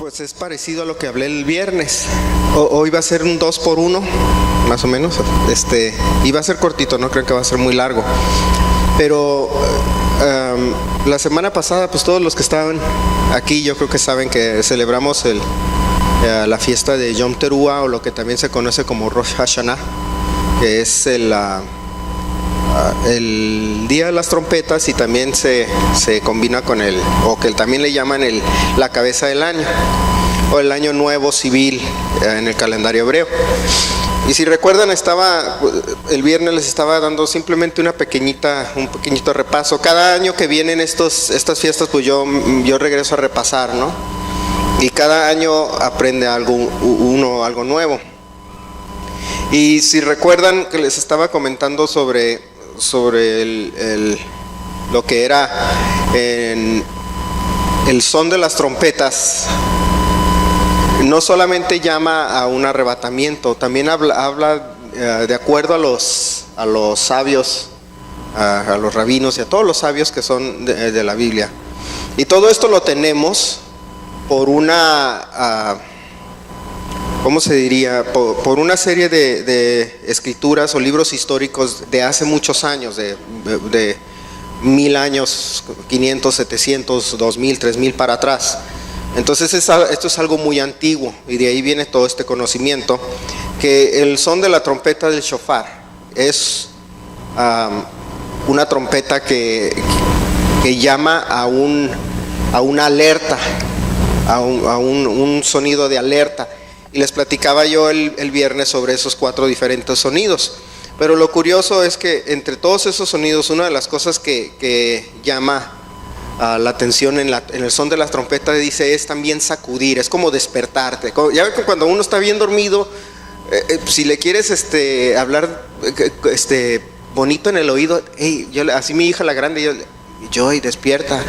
Pues es parecido a lo que hablé el viernes. Hoy va a ser un 2 por 1, más o menos. Y va a ser cortito, no creo que va a ser muy largo. Pero la semana pasada, pues todos los que estaban aquí, yo creo que saben que celebramos la fiesta de Yom Teruah, o lo que también se conoce como Rosh Hashanah, que es el Día de las Trompetas, y también se combina con o que también le llaman la cabeza del año, o el año nuevo civil en el calendario hebreo. Y si recuerdan, el viernes les estaba dando simplemente un pequeñito repaso. Cada año que vienen estas fiestas, pues yo regreso a repasar, ¿no? Y cada año aprende algo nuevo. Y si recuerdan que les estaba comentando sobre lo que era el son de las trompetas, no solamente llama a un arrebatamiento, también habla de acuerdo a los sabios, a los rabinos y a todos los sabios que son de la Biblia. Y todo esto lo tenemos por una, ¿cómo se diría? Por una serie de escrituras o libros históricos de hace muchos años, de 1000 años, 500, 700, 2000, 3000 para atrás. Entonces esto es algo muy antiguo, y de ahí viene todo este conocimiento, que el son de la trompeta del shofar es una trompeta que llama a una alerta, a un sonido de alerta. Y les platicaba yo el viernes sobre esos 4 diferentes sonidos. Pero lo curioso es que entre todos esos sonidos, una de las cosas que llama la atención en el son de las trompetas, dice, es también sacudir, es como despertarte. Ya ven que cuando uno está bien dormido, si le quieres hablar bonito en el oído, hey, así mi hija la grande, Joy, despierta.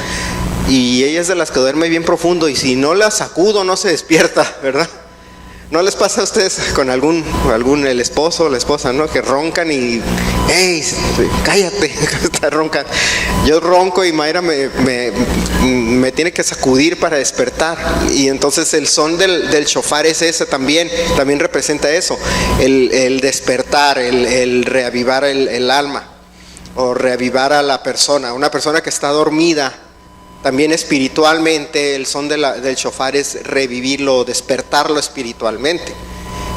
Y ella es de las que duerme bien profundo, y si no la sacudo no se despierta, ¿verdad? ¿No les pasa a ustedes con el esposo o la esposa, ¿no? Que roncan y, hey, cállate, está roncando. Yo ronco y Mayra me tiene que sacudir para despertar. Y entonces el son del shofar es ese también representa eso, el despertar, el reavivar el alma, o reavivar a la persona, una persona que está dormida. También espiritualmente el son del shofar es revivirlo, despertarlo espiritualmente,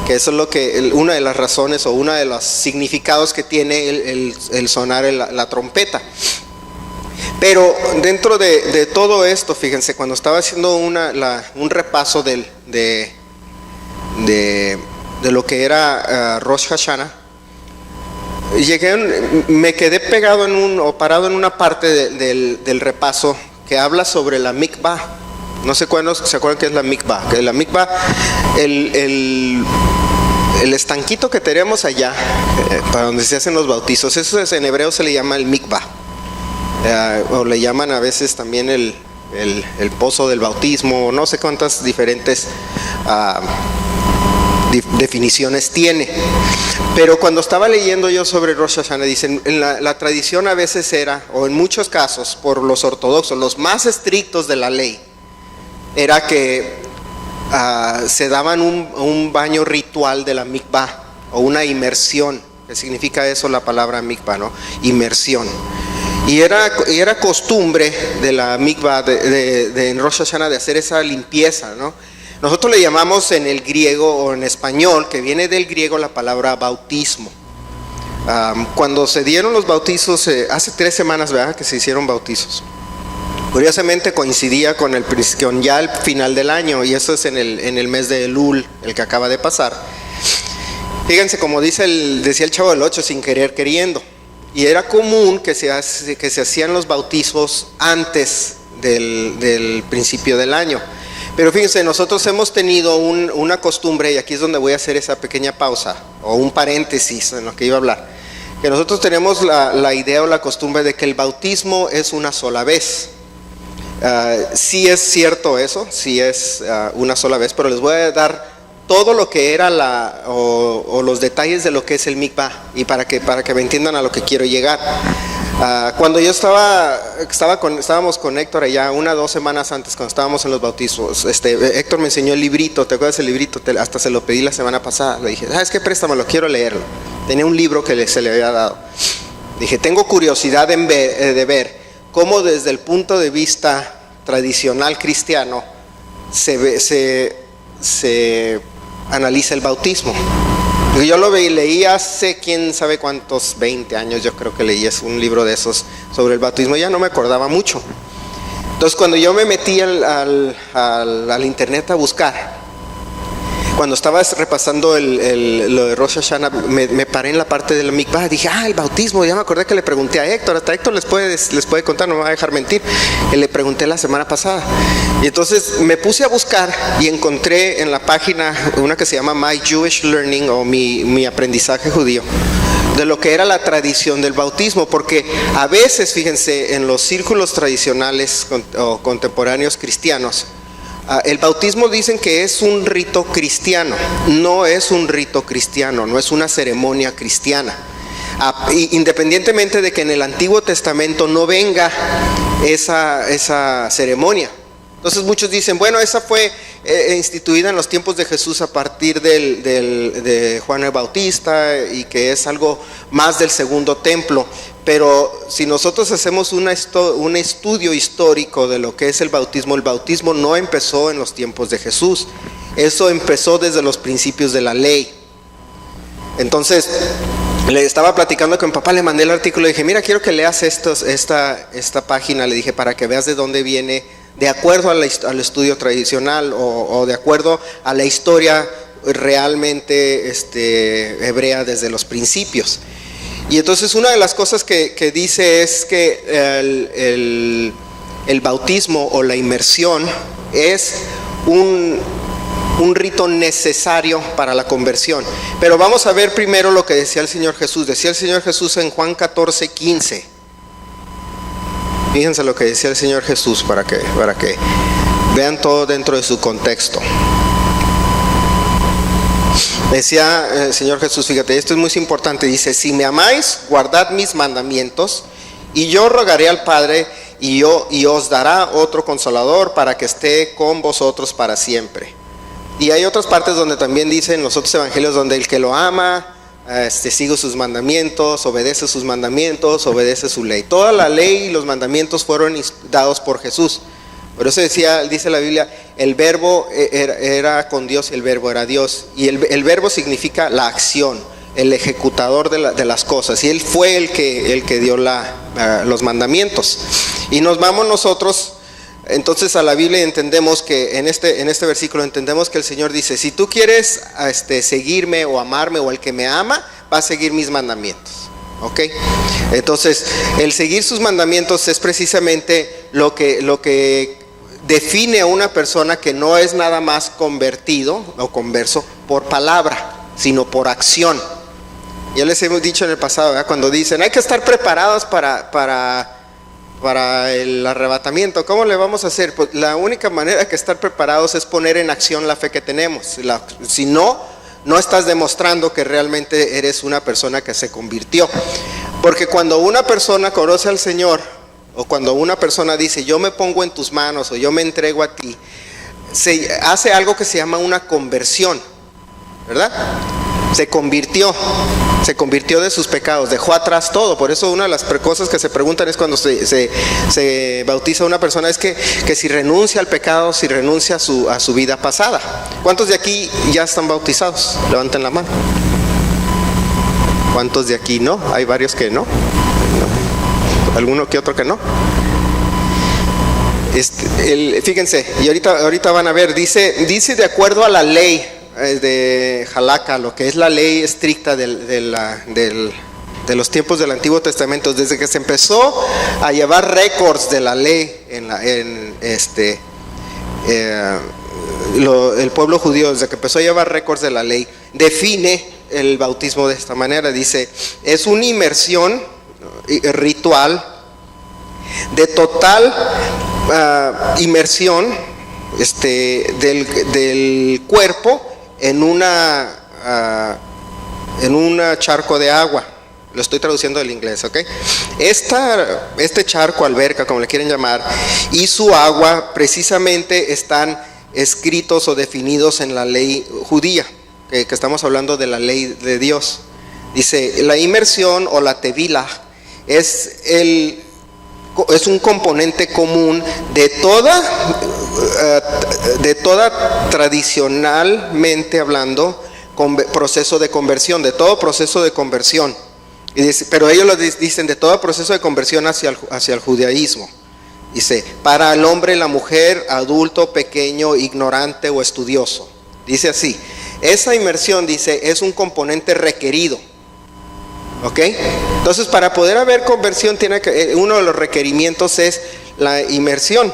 que eso es una de las razones o uno de los significados que tiene el sonar la trompeta. Pero dentro de todo esto, fíjense, cuando estaba haciendo un repaso de lo que era Rosh Hashanah, me quedé pegado parado en una parte del repaso que habla sobre la mikvah. No sé cuántos se acuerdan qué es la mikvah. Que la mikvah, el estanquito que tenemos allá, para donde se hacen los bautizos, eso en hebreo se le llama el mikvah, o le llaman a veces también el pozo del bautismo, no sé cuántas diferentes definiciones tiene. Pero cuando estaba leyendo yo sobre Rosh Hashanah, dicen, la tradición a veces era, o en muchos casos, por los ortodoxos, los más estrictos de la ley, era que se daban un baño ritual de la mikvah, o una inmersión, que significa eso la palabra mikvah, ¿no? Inmersión. Y era costumbre de la mikvah, en Rosh Hashanah, de hacer esa limpieza, ¿no? Nosotros le llamamos en el griego o en español, que viene del griego, la palabra bautismo. Cuando se dieron los bautizos, hace 3 semanas, ¿verdad?, que se hicieron bautizos. Curiosamente coincidía con ya el final del año, y eso es en el mes de Elul, el que acaba de pasar. Fíjense, como decía el Chavo del 8, sin querer queriendo. Y era común que se hacían los bautizos antes del principio del año. Pero fíjense, nosotros hemos tenido una costumbre, y aquí es donde voy a hacer esa pequeña pausa, o un paréntesis en lo que iba a hablar, que nosotros tenemos la idea o la costumbre de que el bautismo es una sola vez. Sí es cierto eso, sí es una sola vez, pero les voy a dar todo lo que era o los detalles de lo que es el mikvah, y para que me entiendan a lo que quiero llegar. Cuando yo estábamos con Héctor allá 1 o 2 semanas antes, cuando estábamos en los bautismos, Héctor me enseñó el librito. ¿Te acuerdas del librito? Hasta se lo pedí la semana pasada. Le dije, ¿sabes qué? Préstamelo, quiero leerlo. Tenía un libro que se le había dado. Dije, tengo curiosidad de ver cómo desde el punto de vista tradicional cristiano se analiza el bautismo. Yo lo leí hace quién sabe cuántos, 20 años yo creo que leí un libro de esos sobre el bautismo, ya no me acordaba mucho. Entonces cuando yo me metí al internet a buscar, cuando estaba repasando lo de Rosh Hashanah, me paré en la parte del mikvah. Dije, el bautismo, ya me acordé que le pregunté a Héctor. Hasta Héctor les puede contar, no me va a dejar mentir. Le pregunté la semana pasada. Y entonces me puse a buscar y encontré en la página una que se llama My Jewish Learning, o mi aprendizaje judío, de lo que era la tradición del bautismo. Porque a veces, fíjense, en los círculos tradicionales o contemporáneos cristianos, el bautismo dicen que es un rito cristiano. No es un rito cristiano, no es una ceremonia cristiana. Independientemente de que en el Antiguo Testamento no venga esa ceremonia. Entonces muchos dicen, bueno, esa fue instituida en los tiempos de Jesús a partir de Juan el Bautista, y que es algo más del segundo templo. Pero si nosotros hacemos un estudio histórico de lo que es el bautismo no empezó en los tiempos de Jesús. Eso empezó desde los principios de la ley. Entonces, le estaba platicando con mi papá, le mandé el artículo, le dije, mira, quiero que leas esta página, le dije, para que veas de dónde viene, de acuerdo al estudio tradicional o de acuerdo a la historia realmente hebrea desde los principios. Y entonces una de las cosas que dice es que el bautismo o la inmersión es un rito necesario para la conversión. Pero vamos a ver primero lo que decía el Señor Jesús. Decía el Señor Jesús en Juan 14:15. Fíjense lo que decía el Señor Jesús para que vean todo dentro de su contexto. Decía el Señor Jesús, fíjate, esto es muy importante, dice, si me amáis, guardad mis mandamientos, y yo rogaré al Padre, y os dará otro consolador para que esté con vosotros para siempre. Y hay otras partes donde también dicen los otros evangelios, donde el que lo ama, sigue sus mandamientos, obedece sus mandamientos, obedece su ley. Toda la ley y los mandamientos fueron dados por Jesús. Por eso dice la Biblia, el verbo era con Dios y el verbo era Dios. Y el verbo significa la acción, el ejecutador de las cosas. Y Él fue el que dio los mandamientos. Y nos vamos nosotros entonces a la Biblia y entendemos que en este versículo entendemos que el Señor dice, si tú quieres seguirme o amarme, o el que me ama, va a seguir mis mandamientos. ¿Ok? Entonces, el seguir sus mandamientos es precisamente lo que define a una persona que no es nada más convertido o converso por palabra, sino por acción. Ya les hemos dicho en el pasado, ¿verdad? Cuando dicen hay que estar preparados para el arrebatamiento, ¿cómo le vamos a hacer? Pues la única manera que estar preparados es poner en acción la fe que tenemos. Si no estás demostrando que realmente eres una persona que se convirtió. Porque cuando una persona conoce al Señor, o cuando una persona dice yo me pongo en tus manos o yo me entrego a ti, se hace algo que se llama una conversión, ¿verdad? Se convirtió de sus pecados, dejó atrás todo. Por eso una de las cosas que se preguntan es cuando se bautiza una persona, es que si renuncia al pecado, si renuncia a su vida pasada. ¿Cuántos de aquí ya están bautizados? Levanten la mano. ¿Cuántos de aquí no? Hay varios que no. ¿Alguno que otro que no? Fíjense, y ahorita van a ver, dice de acuerdo a la ley de Halakha, lo que es la ley estricta de los tiempos del Antiguo Testamento, desde que se empezó a llevar récords de la ley el pueblo judío, desde que empezó a llevar récords de la ley, define el bautismo de esta manera. Dice, es una inmersión ritual de total inmersión del cuerpo en un charco de agua. Lo estoy traduciendo del inglés, ¿ok? Este charco, alberca, como le quieren llamar, y su agua precisamente están escritos o definidos en la ley judía, que estamos hablando de la ley de Dios. Dice, la inmersión o la tevilah es un componente común de toda tradicionalmente hablando proceso de conversión, de todo proceso de conversión. Y dice, pero ellos lo dicen de todo proceso de conversión hacia el judaísmo. Dice, para el hombre y la mujer, adulto, pequeño, ignorante o estudioso. Dice así, esa inmersión, dice, es un componente requerido. ¿Ok? Entonces, para poder haber conversión, uno de los requerimientos es la inmersión.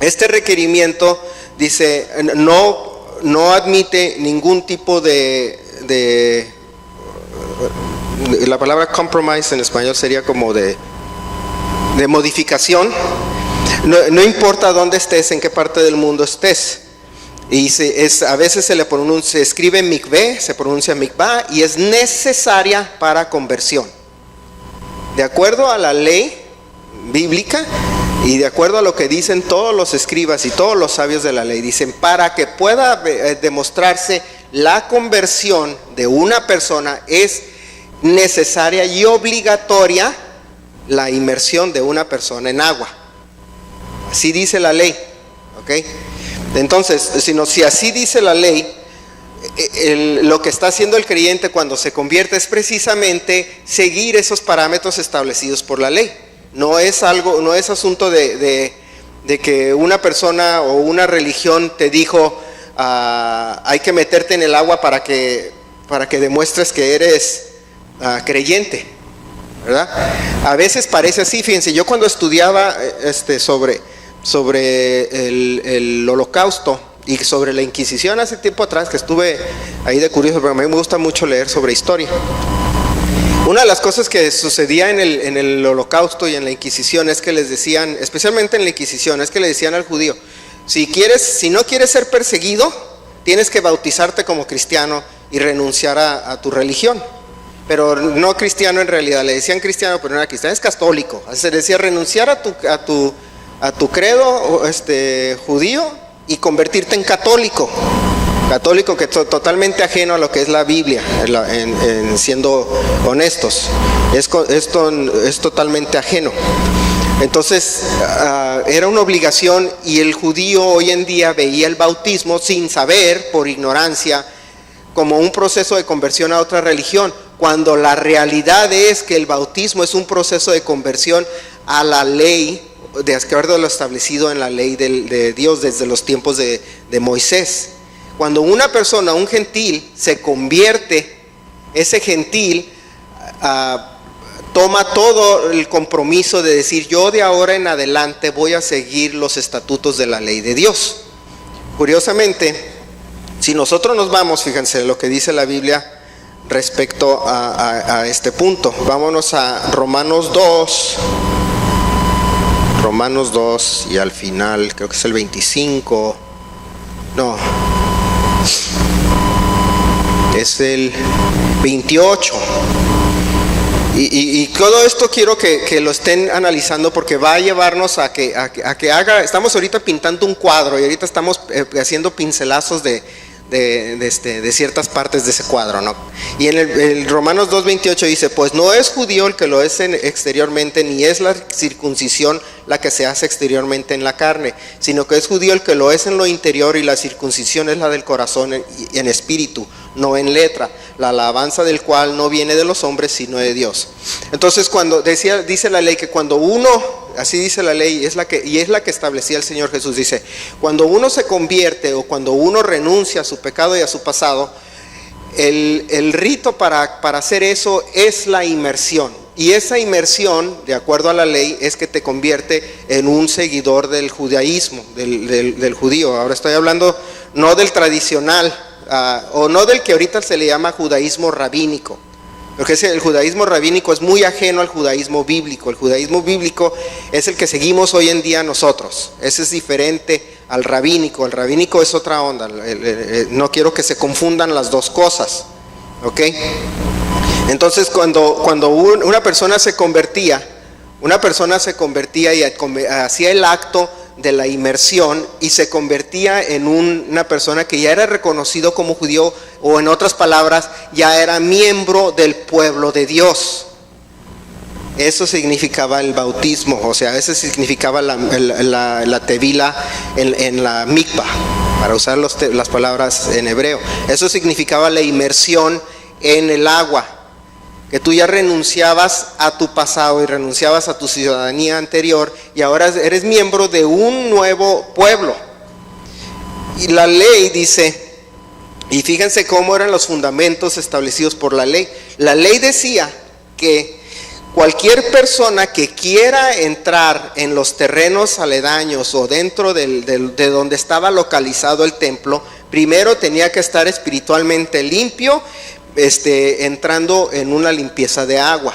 Este requerimiento, dice, no admite ningún tipo de la palabra compromise en español sería como de modificación. No importa dónde estés, en qué parte del mundo estés. Y a veces se escribe mikveh, se pronuncia mikvah, y es necesaria para conversión. De acuerdo a la ley bíblica y de acuerdo a lo que dicen todos los escribas y todos los sabios de la ley, dicen, para que pueda demostrarse la conversión de una persona es necesaria y obligatoria la inmersión de una persona en agua. Así dice la ley, ¿ok? Entonces, si así dice la ley, lo que está haciendo el creyente cuando se convierte es precisamente seguir esos parámetros establecidos por la ley. No es asunto de que una persona o una religión te dijo, hay que meterte en el agua para que demuestres que eres creyente, ¿verdad? A veces parece así. Fíjense, yo cuando estudiaba sobre el holocausto y sobre la Inquisición hace tiempo atrás, que estuve ahí de curioso, pero a mí me gusta mucho leer sobre historia. Una de las cosas que sucedía en el holocausto y en la Inquisición es que les decían, especialmente en la Inquisición, es que le decían al judío, si no quieres ser perseguido, tienes que bautizarte como cristiano y renunciar a tu religión. Pero no cristiano en realidad, le decían cristiano, pero no era cristiano, es católico. Se decía renunciar a tu credo judío y convertirte en católico. Católico que es totalmente ajeno a lo que es la Biblia, en siendo honestos. Esto es totalmente ajeno. Entonces era una obligación, y el judío hoy en día veía el bautismo sin saber, por ignorancia, como un proceso de conversión a otra religión, cuando la realidad es que el bautismo es un proceso de conversión a la ley, de acuerdo a lo establecido en la ley de Dios desde los tiempos de Moisés. Cuando una persona, un gentil, se convierte, ese gentil toma todo el compromiso de decir, yo de ahora en adelante voy a seguir los estatutos de la ley de Dios. Curiosamente, si nosotros nos vamos, fíjense lo que dice la Biblia respecto a este punto. Vámonos a Romanos 2 y al final creo que es el 25, no, es el 28. Y todo esto quiero que lo estén analizando, porque va a llevarnos a que estamos ahorita pintando un cuadro y ahorita estamos haciendo pincelazos de ciertas partes de ese cuadro, ¿no? Y en el Romanos 2:28 dice, pues no es judío el que lo es exteriormente, ni es la circuncisión la que se hace exteriormente en la carne, sino que es judío el que lo es en lo interior, y la circuncisión es la del corazón en espíritu, no en letra, la alabanza del cual no viene de los hombres sino de Dios. Entonces, cuando dice la ley que cuando uno, así dice la ley, es la que establecía el Señor Jesús, dice, cuando uno se convierte o cuando uno renuncia a su pecado y a su pasado, el rito para hacer eso es la inmersión. Y esa inmersión, de acuerdo a la ley, es que te convierte en un seguidor del judaísmo, del judío. Ahora estoy hablando no del tradicional, o no del que ahorita se le llama judaísmo rabínico, porque el judaísmo rabínico es muy ajeno al judaísmo bíblico. El judaísmo bíblico es el que seguimos hoy en día nosotros. Ese es diferente al rabínico. El rabínico es otra onda, no quiero que se confundan las dos cosas, ¿ok? Entonces cuando una persona se convertía y hacía el acto de la inmersión y se convertía en una persona que ya era reconocido como judío, o en otras palabras, ya era miembro del pueblo de Dios. Eso significaba el bautismo, o sea, eso significaba la tevila en la mikvah, para usar las palabras en hebreo. Eso significaba la inmersión en el agua, que tú ya renunciabas a tu pasado y renunciabas a tu ciudadanía anterior y ahora eres miembro de un nuevo pueblo. Y la ley dice, y fíjense cómo eran los fundamentos establecidos por la ley. La ley decía que cualquier persona que quiera entrar en los terrenos aledaños o dentro de donde estaba localizado el templo, primero tenía que estar espiritualmente limpio, entrando en una limpieza de agua.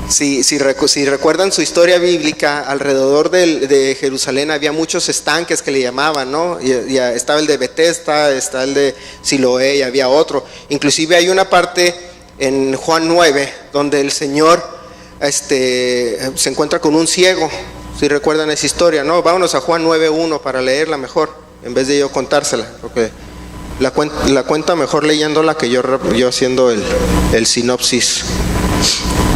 Si recuerdan su historia bíblica, alrededor de Jerusalén había muchos estanques que le llamaban, ¿no? Y estaba el de Betesda, está el de Siloé y había otro. Inclusive hay una parte en Juan 9 donde el Señor se encuentra con un ciego. Si recuerdan esa historia, ¿no? Vámonos a Juan 9:1 para leerla mejor, en vez de yo contársela, porque la cuenta mejor leyéndola que yo haciendo el sinopsis.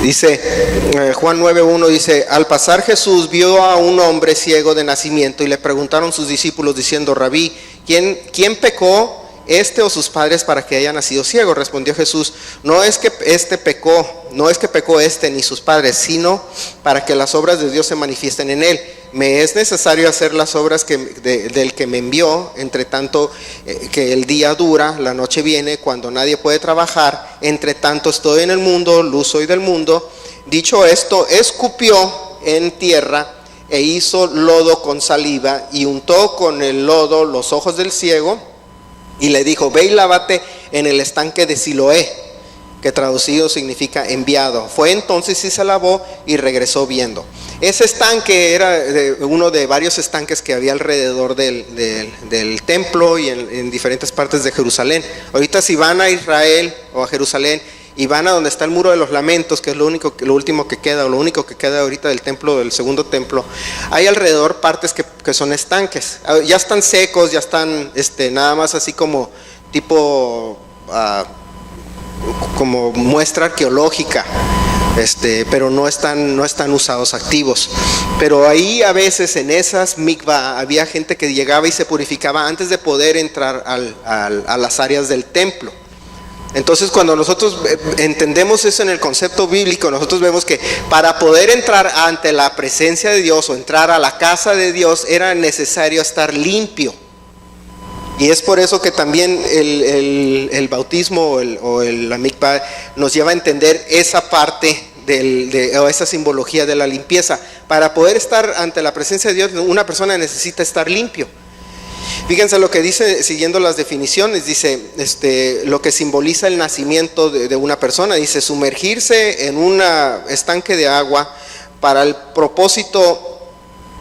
Dice, Juan 9:1 dice: al pasar Jesús vio a un hombre ciego de nacimiento y le preguntaron sus discípulos diciendo: Rabí, ¿quién pecó, este o sus padres, para que haya nacido ciego? Respondió Jesús: no es que pecó este ni sus padres, sino para que las obras de Dios se manifiesten en él. Me es necesario hacer las obras del que me envió, entre tanto que el día dura, la noche viene, cuando nadie puede trabajar. Entre tanto estoy en el mundo, luz soy del mundo. Dicho esto, escupió en tierra e hizo lodo con saliva y untó con el lodo los ojos del ciego y le dijo: ve y lávate en el estanque de Siloé, que traducido significa enviado. Fue entonces y se lavó y regresó viendo. Ese estanque era uno de varios estanques que había alrededor del templo y en diferentes partes de Jerusalén. Ahorita si van a Israel o a Jerusalén y van a donde está el muro de los lamentos, que es lo último que queda, o lo único que queda ahorita del templo, del segundo templo, hay alrededor partes que son estanques. Ya están secos, ya están nada más así como tipo como muestra arqueológica, pero no están usados activos. Pero ahí a veces en esas mikvah había gente que llegaba y se purificaba antes de poder entrar a las áreas del templo. Entonces cuando nosotros entendemos eso en el concepto bíblico, nosotros vemos que para poder entrar ante la presencia de Dios o entrar a la casa de Dios era necesario estar limpio. Y es por eso que también el bautismo o la mikvah nos lleva a entender esa parte o esa simbología de la limpieza. Para poder estar ante la presencia de Dios, una persona necesita estar limpio. Fíjense lo que dice, siguiendo las definiciones, dice lo que simboliza el nacimiento de una persona. Dice: sumergirse en un estanque de agua para el propósito.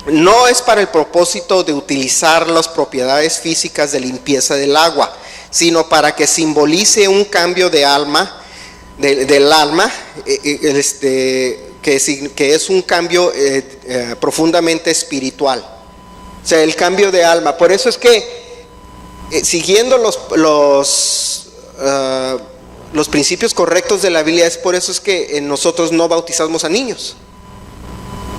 No es para el propósito de utilizar las propiedades físicas de limpieza del agua, sino para que simbolice un cambio de alma, del alma, que es un cambio profundamente espiritual. O sea, el cambio de alma. Por eso es que siguiendo los principios correctos de la Biblia, es por eso es que nosotros no bautizamos a niños.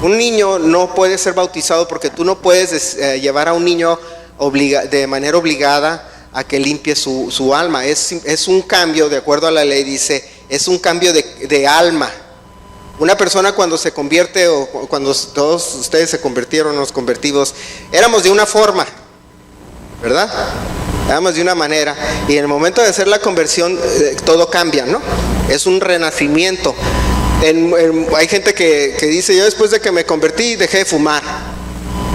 Un niño no puede ser bautizado porque tú no puedes llevar a un niño de manera obligada a que limpie su alma. Es un cambio, de acuerdo a la ley, dice, es un cambio de alma. Una persona cuando se convierte, o cuando todos ustedes se convirtieron, los convertidos, éramos de una forma, ¿verdad? Éramos de una manera, y en el momento de hacer la conversión todo cambia, ¿no? Es un renacimiento. Hay gente que dice: yo después de que me convertí dejé de fumar.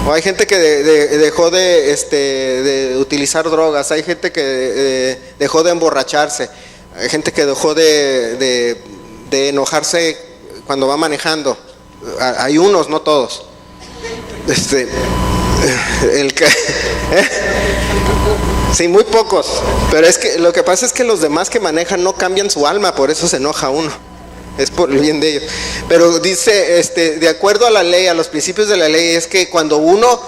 O hay gente que dejó de utilizar drogas. Hay gente que dejó de emborracharse. Hay gente que dejó de enojarse cuando va manejando. Hay unos, no todos. El que, sí, muy pocos. Pero es que lo que pasa es que los demás que manejan no cambian su alma, por eso se enoja uno. Es por el bien de ellos. Pero dice, de acuerdo a la ley, a los principios de la ley, es que cuando uno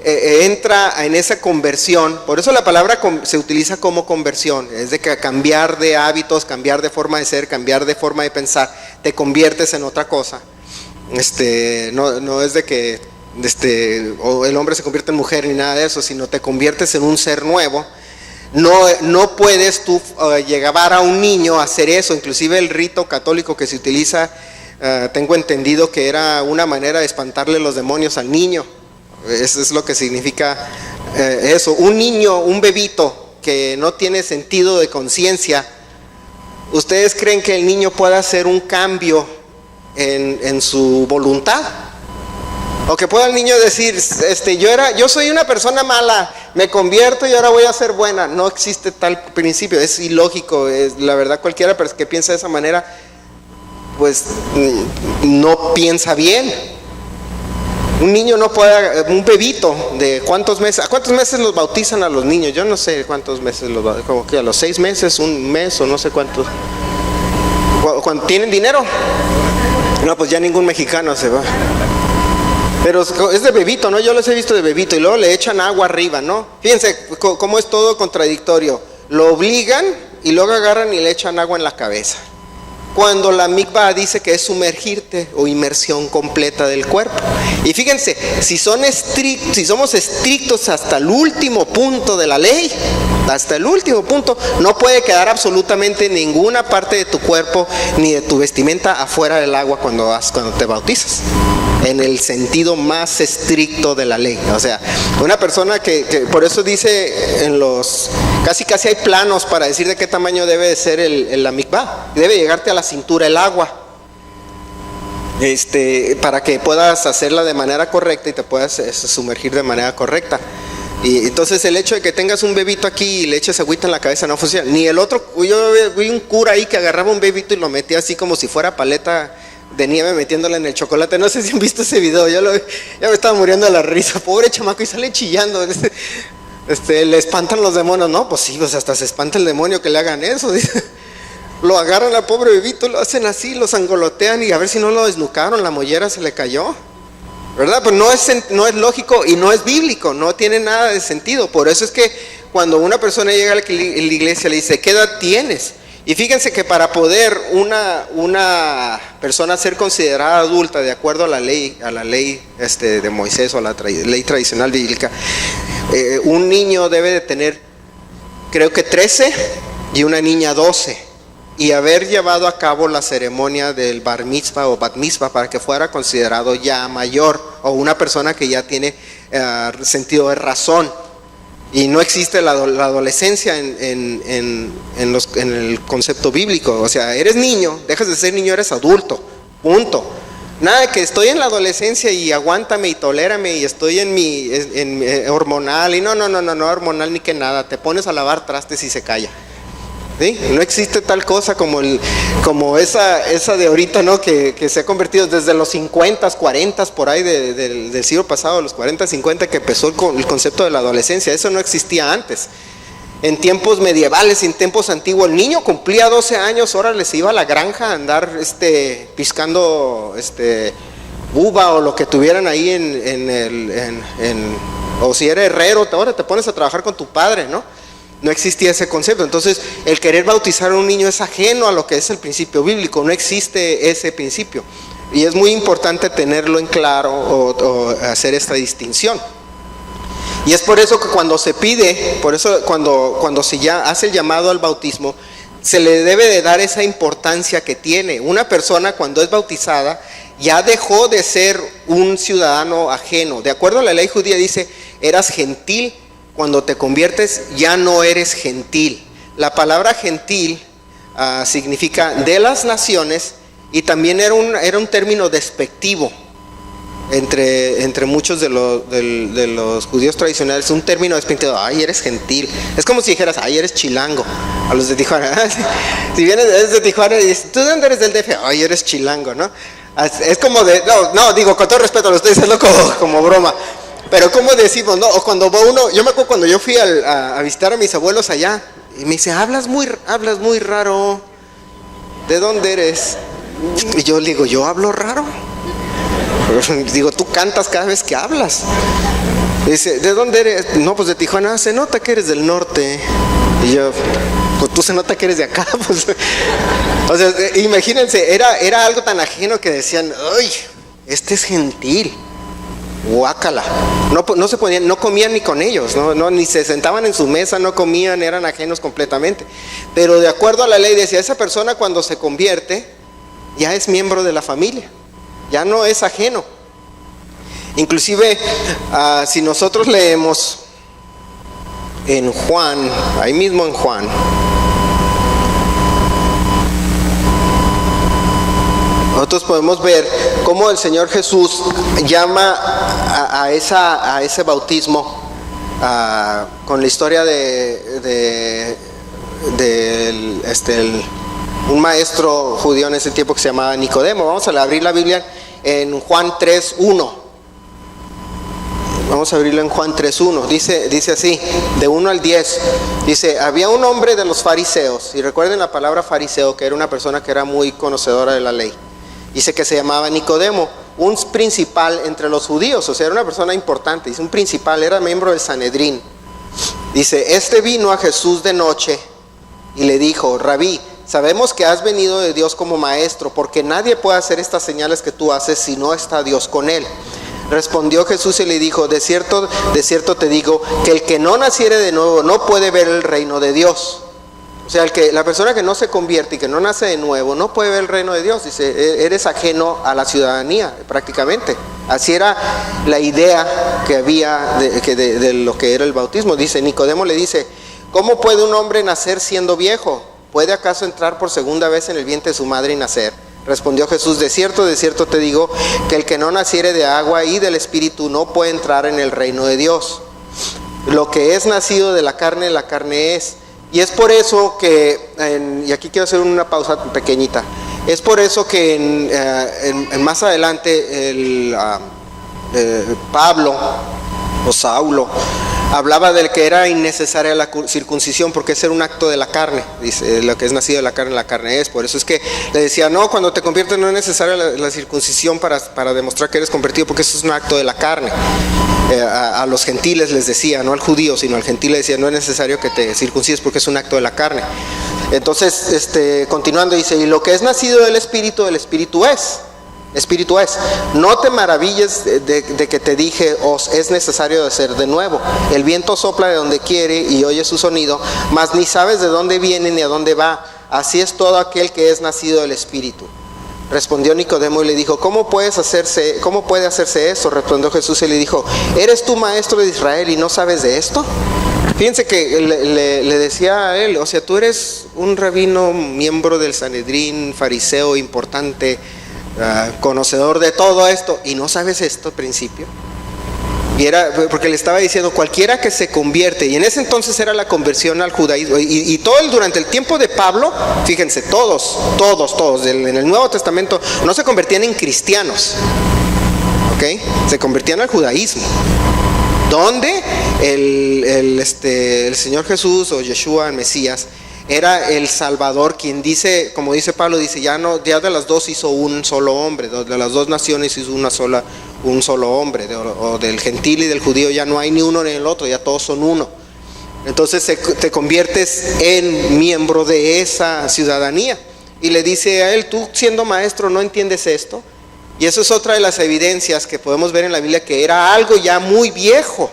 entra en esa conversión, por eso la palabra se utiliza como conversión, es de que cambiar de hábitos, cambiar de forma de ser, cambiar de forma de pensar, te conviertes en otra cosa. No es de que o el hombre se convierte en mujer ni nada de eso, sino te conviertes en un ser nuevo. No puedes tú llevar a un niño a hacer eso. Inclusive el rito católico que se utiliza, tengo entendido que era una manera de espantarle los demonios al niño. Eso es lo que significa eso. Un niño, un bebito que no tiene sentido de conciencia, ¿ustedes creen que el niño pueda hacer un cambio en su voluntad? O que pueda el niño decir, yo soy una persona mala, me convierto y ahora voy a ser buena. No existe tal principio, es ilógico. La verdad, cualquiera que piensa de esa manera, pues no piensa bien. Un niño no puede, un bebito de ¿cuántos meses? ¿A cuántos meses los bautizan a los niños? Yo no sé cuántos meses los bautizan, como que a los 6 meses, un mes o no sé cuántos. Cuando tienen dinero, no, pues ya ningún mexicano se va. Pero es de bebito, ¿no? Yo los he visto de bebito y luego le echan agua arriba, ¿no? Fíjense cómo es todo contradictorio. Lo obligan y luego agarran y le echan agua en la cabeza. Cuando la mikvah dice que es sumergirte o inmersión completa del cuerpo. Y fíjense, si somos estrictos hasta el último punto de la ley, hasta el último punto, no puede quedar absolutamente ninguna parte de tu cuerpo ni de tu vestimenta afuera del agua cuando te bautizas. En el sentido más estricto de la ley. O sea, una persona que por eso dice en los casi hay planos para decir de qué tamaño debe de ser la mikvah. Debe llegarte a la cintura el agua, para que puedas hacerla de manera correcta y te puedas sumergir de manera correcta. Y entonces el hecho de que tengas un bebito aquí y le eches agüita en la cabeza no funciona. Ni el otro, yo vi un cura ahí que agarraba un bebito y lo metía así como si fuera paleta de nieve metiéndola en el chocolate. No sé si han visto ese video, ya me estaba muriendo de la risa. Pobre chamaco, y sale chillando. Le espantan los demonios. No, pues sí, pues hasta se espanta el demonio que le hagan eso. Lo agarran al pobre bebito, lo hacen así, lo sangolotean y a ver si no lo desnucaron, la mollera se le cayó, ¿verdad? Pues no es lógico y no es bíblico, no tiene nada de sentido. Por eso es que cuando una persona llega a la iglesia le dice, ¿qué edad tienes? Y fíjense que para poder una persona ser considerada adulta de acuerdo a la ley de Moisés o a la ley tradicional bíblica, un niño debe de tener, creo que 13 y una niña 12, y haber llevado a cabo la ceremonia del bar mitzvah o bat mitzvah para que fuera considerado ya mayor o una persona que ya tiene sentido de razón. Y no existe la adolescencia en el concepto bíblico. O sea, eres niño, dejas de ser niño, eres adulto, punto. Nada de que estoy en la adolescencia y aguántame y tolérame y estoy en mi hormonal y no hormonal ni que nada, te pones a lavar trastes y se calla. ¿Sí? No existe tal cosa como esa de ahorita, ¿no? Que se ha convertido desde los 50, 40 por ahí del siglo pasado, los 40, 50, que empezó el concepto de la adolescencia. Eso no existía antes. En tiempos medievales, en tiempos antiguos, el niño cumplía 12 años, ahora les iba a la granja a andar piscando uva o lo que tuvieran ahí o si era herrero, ahora te pones a trabajar con tu padre, ¿no? No existía ese concepto. Entonces el querer bautizar a un niño es ajeno a lo que es el principio bíblico. No existe ese principio y es muy importante tenerlo en claro o hacer esta distinción. Y es por eso que cuando se pide, por eso cuando se ya hace el llamado al bautismo, se le debe de dar esa importancia que tiene. Una persona cuando es bautizada ya dejó de ser un ciudadano ajeno. De acuerdo a la ley judía dice, eras gentil. Cuando te conviertes ya no eres gentil. La palabra gentil significa de las naciones y también era un término despectivo entre muchos de los judíos tradicionales. Un término despectivo, ay, eres gentil. Es como si dijeras, ay, eres chilango. A los de Tijuana, si vienes de Tijuana y dices, ¿tú de dónde eres del DF? Ay, eres chilango, ¿no? Es como digo, con todo respeto lo estoy diciendo como broma. Pero como decimos, ¿no? O cuando va uno, yo me acuerdo cuando yo fui a visitar a mis abuelos allá, y me dice, hablas muy raro. ¿De dónde eres? Y yo le digo, ¿yo hablo raro? Digo, tú cantas cada vez que hablas. Dice, ¿de dónde eres? No, pues de Tijuana. Se nota que eres del norte. Y yo, pues tú se nota que eres de acá. Pues. O sea, imagínense, era algo tan ajeno que decían, ¡ay! Este es gentil. Guácala. No se podían, no comían ni con ellos, no, ni se sentaban en su mesa, no comían, eran ajenos completamente. Pero de acuerdo a la ley decía, esa persona cuando se convierte ya es miembro de la familia, ya no es ajeno. Inclusive si nosotros leemos en Juan, ahí mismo en Juan, nosotros podemos ver cómo el Señor Jesús llama a ese bautismo con la historia de un maestro judío en ese tiempo que se llamaba Nicodemo. Vamos a abrir la Biblia en Juan 3:1. Vamos a abrirlo en Juan 3:1. Dice así, de 1 al 10. Dice, había un hombre de los fariseos, y recuerden la palabra fariseo, que era una persona que era muy conocedora de la ley. Dice que se llamaba Nicodemo, un principal entre los judíos, o sea, era una persona importante, dice un principal, era miembro del Sanedrín. Dice, este vino a Jesús de noche y le dijo, Rabí, sabemos que has venido de Dios como maestro, porque nadie puede hacer estas señales que tú haces si no está Dios con él. Respondió Jesús y le dijo, de cierto te digo, que el que no naciere de nuevo no puede ver el reino de Dios. O sea, la persona que no se convierte y que no nace de nuevo no puede ver el reino de Dios. Dice, eres ajeno a la ciudadanía, prácticamente. Así era la idea que había de lo que era el bautismo. Dice, Nicodemo le dice, ¿cómo puede un hombre nacer siendo viejo? ¿Puede acaso entrar por segunda vez en el vientre de su madre y nacer? Respondió Jesús, de cierto te digo, que el que no naciere de agua y del Espíritu no puede entrar en el reino de Dios. Lo que es nacido de la carne es. Y es por eso que, y aquí quiero hacer una pausa pequeñita, es por eso que más adelante Pablo o Saulo hablaba de que era innecesaria la circuncisión porque ese era un acto de la carne. Dice, lo que es nacido de la carne es. Por eso es que le decía, no, cuando te conviertes no es necesaria la circuncisión para demostrar que eres convertido, porque eso es un acto de la carne. A los gentiles les decía, no al judío, sino al gentil le decía, no es necesario que te circuncides porque es un acto de la carne. Entonces, continuando, dice, y lo que es nacido del Espíritu es. Espíritu es. No te maravilles de que te dije, os es necesario hacer de nuevo. El viento sopla de donde quiere y oye su sonido, mas ni sabes de dónde viene ni a dónde va. Así es todo aquel que es nacido del Espíritu. Respondió Nicodemo y le dijo, ¿cómo puede hacerse esto? Respondió Jesús y le dijo, ¿eres tú maestro de Israel y no sabes de esto? Fíjense que le decía a él, o sea, tú eres un rabino, miembro del Sanedrín, fariseo importante, conocedor de todo esto, y no sabes esto al principio. Y era porque le estaba diciendo, cualquiera que se convierte, y en ese entonces era la conversión al judaísmo, y durante el tiempo de Pablo, fíjense, todos en el Nuevo Testamento no se convertían en cristianos, ¿ok? Se convertían al judaísmo, donde el Señor Jesús o Yeshua, el Mesías, era el Salvador, quien dice, como dice Pablo, dice, ya de las dos hizo un solo hombre, de las dos naciones hizo un solo hombre, o del gentil y del judío ya no hay ni uno ni el otro, ya todos son uno. Entonces te conviertes en miembro de esa ciudadanía. Y le dice a él, tú siendo maestro no entiendes esto. Y eso es otra de las evidencias que podemos ver en la Biblia, que era algo ya muy viejo,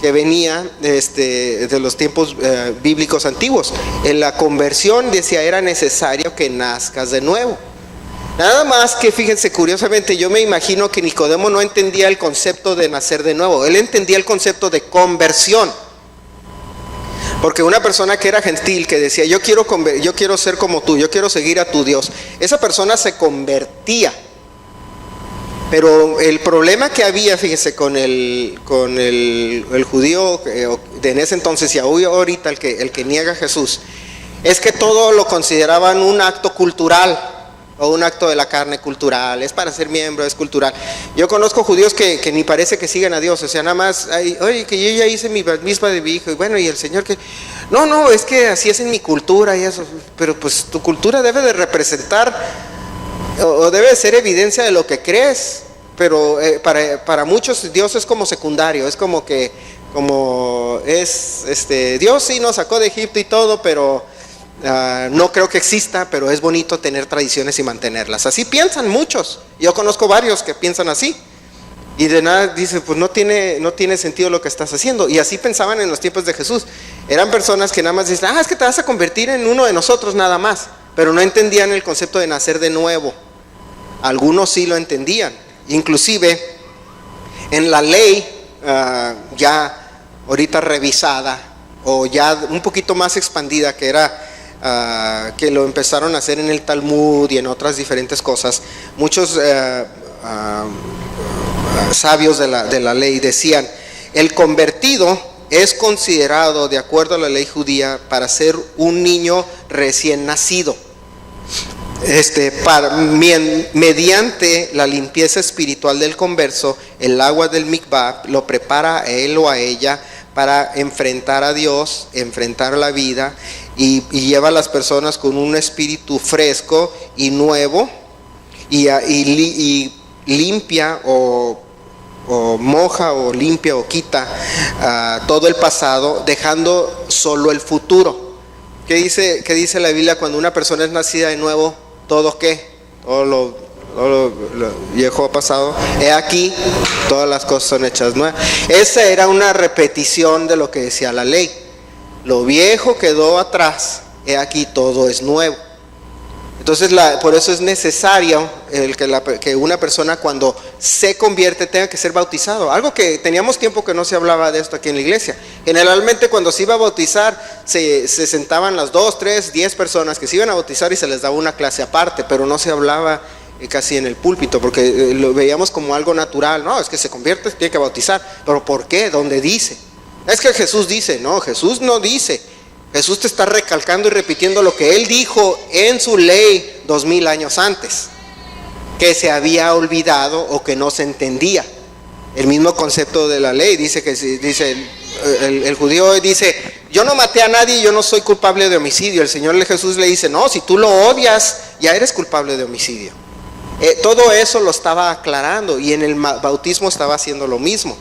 que venía de los tiempos bíblicos antiguos. En la conversión, decía, era necesario que nazcas de nuevo. Nada más que, fíjense, curiosamente, yo me imagino que Nicodemo no entendía el concepto de nacer de nuevo. Él entendía el concepto de conversión. Porque una persona que era gentil, que decía, yo quiero ser como tú, yo quiero seguir a tu Dios, esa persona se convertía. Pero el problema que había, fíjense, con el judío de en ese entonces y ahorita el que niega a Jesús, es que todo lo consideraban un acto cultural. o un acto de la carne cultural, es para ser miembro, es cultural. Yo conozco judíos que ni parece que sigan a Dios, o sea, nada más, oye, que yo ya hice mi bar mitzvah de mi hijo, y bueno, y el Señor que, no, es que así es en mi cultura y eso, pero pues tu cultura debe de representar, o debe de ser evidencia de lo que crees, pero para muchos Dios es como secundario, es como que, Dios sí nos sacó de Egipto y todo, pero no creo que exista, pero es bonito tener tradiciones y mantenerlas. Así piensan muchos. Yo conozco varios que piensan así. Y de nada dice, pues no tiene sentido lo que estás haciendo. Y así pensaban en los tiempos de Jesús. Eran personas que nada más dicen, es que te vas a convertir en uno de nosotros nada más. Pero no entendían el concepto de nacer de nuevo. Algunos sí lo entendían. Inclusive en la ley ya ahorita revisada, o ya un poquito más expandida, que era que lo empezaron a hacer en el Talmud y en otras diferentes cosas, muchos sabios de la ley decían, el convertido es considerado, de acuerdo a la ley judía, para ser un niño recién nacido, mediante la limpieza espiritual del converso. El agua del mikvah lo prepara a él o a ella para enfrentar a Dios, enfrentar la vida, y lleva a las personas con un espíritu fresco y nuevo, y limpia o moja o limpia o quita todo el pasado, dejando solo el futuro. ¿Qué dice la Biblia cuando una persona es nacida de nuevo? ¿Todo qué? Todo lo viejo ha pasado, he aquí, todas las cosas son hechas nuevas. Esa era una repetición de lo que decía la ley. Lo viejo quedó atrás, he aquí, todo es nuevo. Entonces por eso es necesario que una persona cuando se convierte tenga que ser bautizado. Algo que teníamos tiempo que no se hablaba de esto aquí en la iglesia. Generalmente cuando se iba a bautizar se sentaban las 2, 3, 10 personas que se iban a bautizar y se les daba una clase aparte, pero no se hablaba casi en el púlpito, porque lo veíamos como algo natural. No, es que se convierte, tiene que bautizar. ¿Pero por qué? ¿Dónde dice? Es que Jesús dice. No, Jesús no dice. Jesús te está recalcando y repitiendo lo que Él dijo en su ley 2000 años antes, que se había olvidado o que no se entendía. El mismo concepto de la ley dice el judío dice, yo no maté a nadie, yo no soy culpable de homicidio. El Señor Jesús le dice, no, si tú lo odias, ya eres culpable de homicidio. Todo eso lo estaba aclarando, y en el bautismo estaba haciendo lo mismo.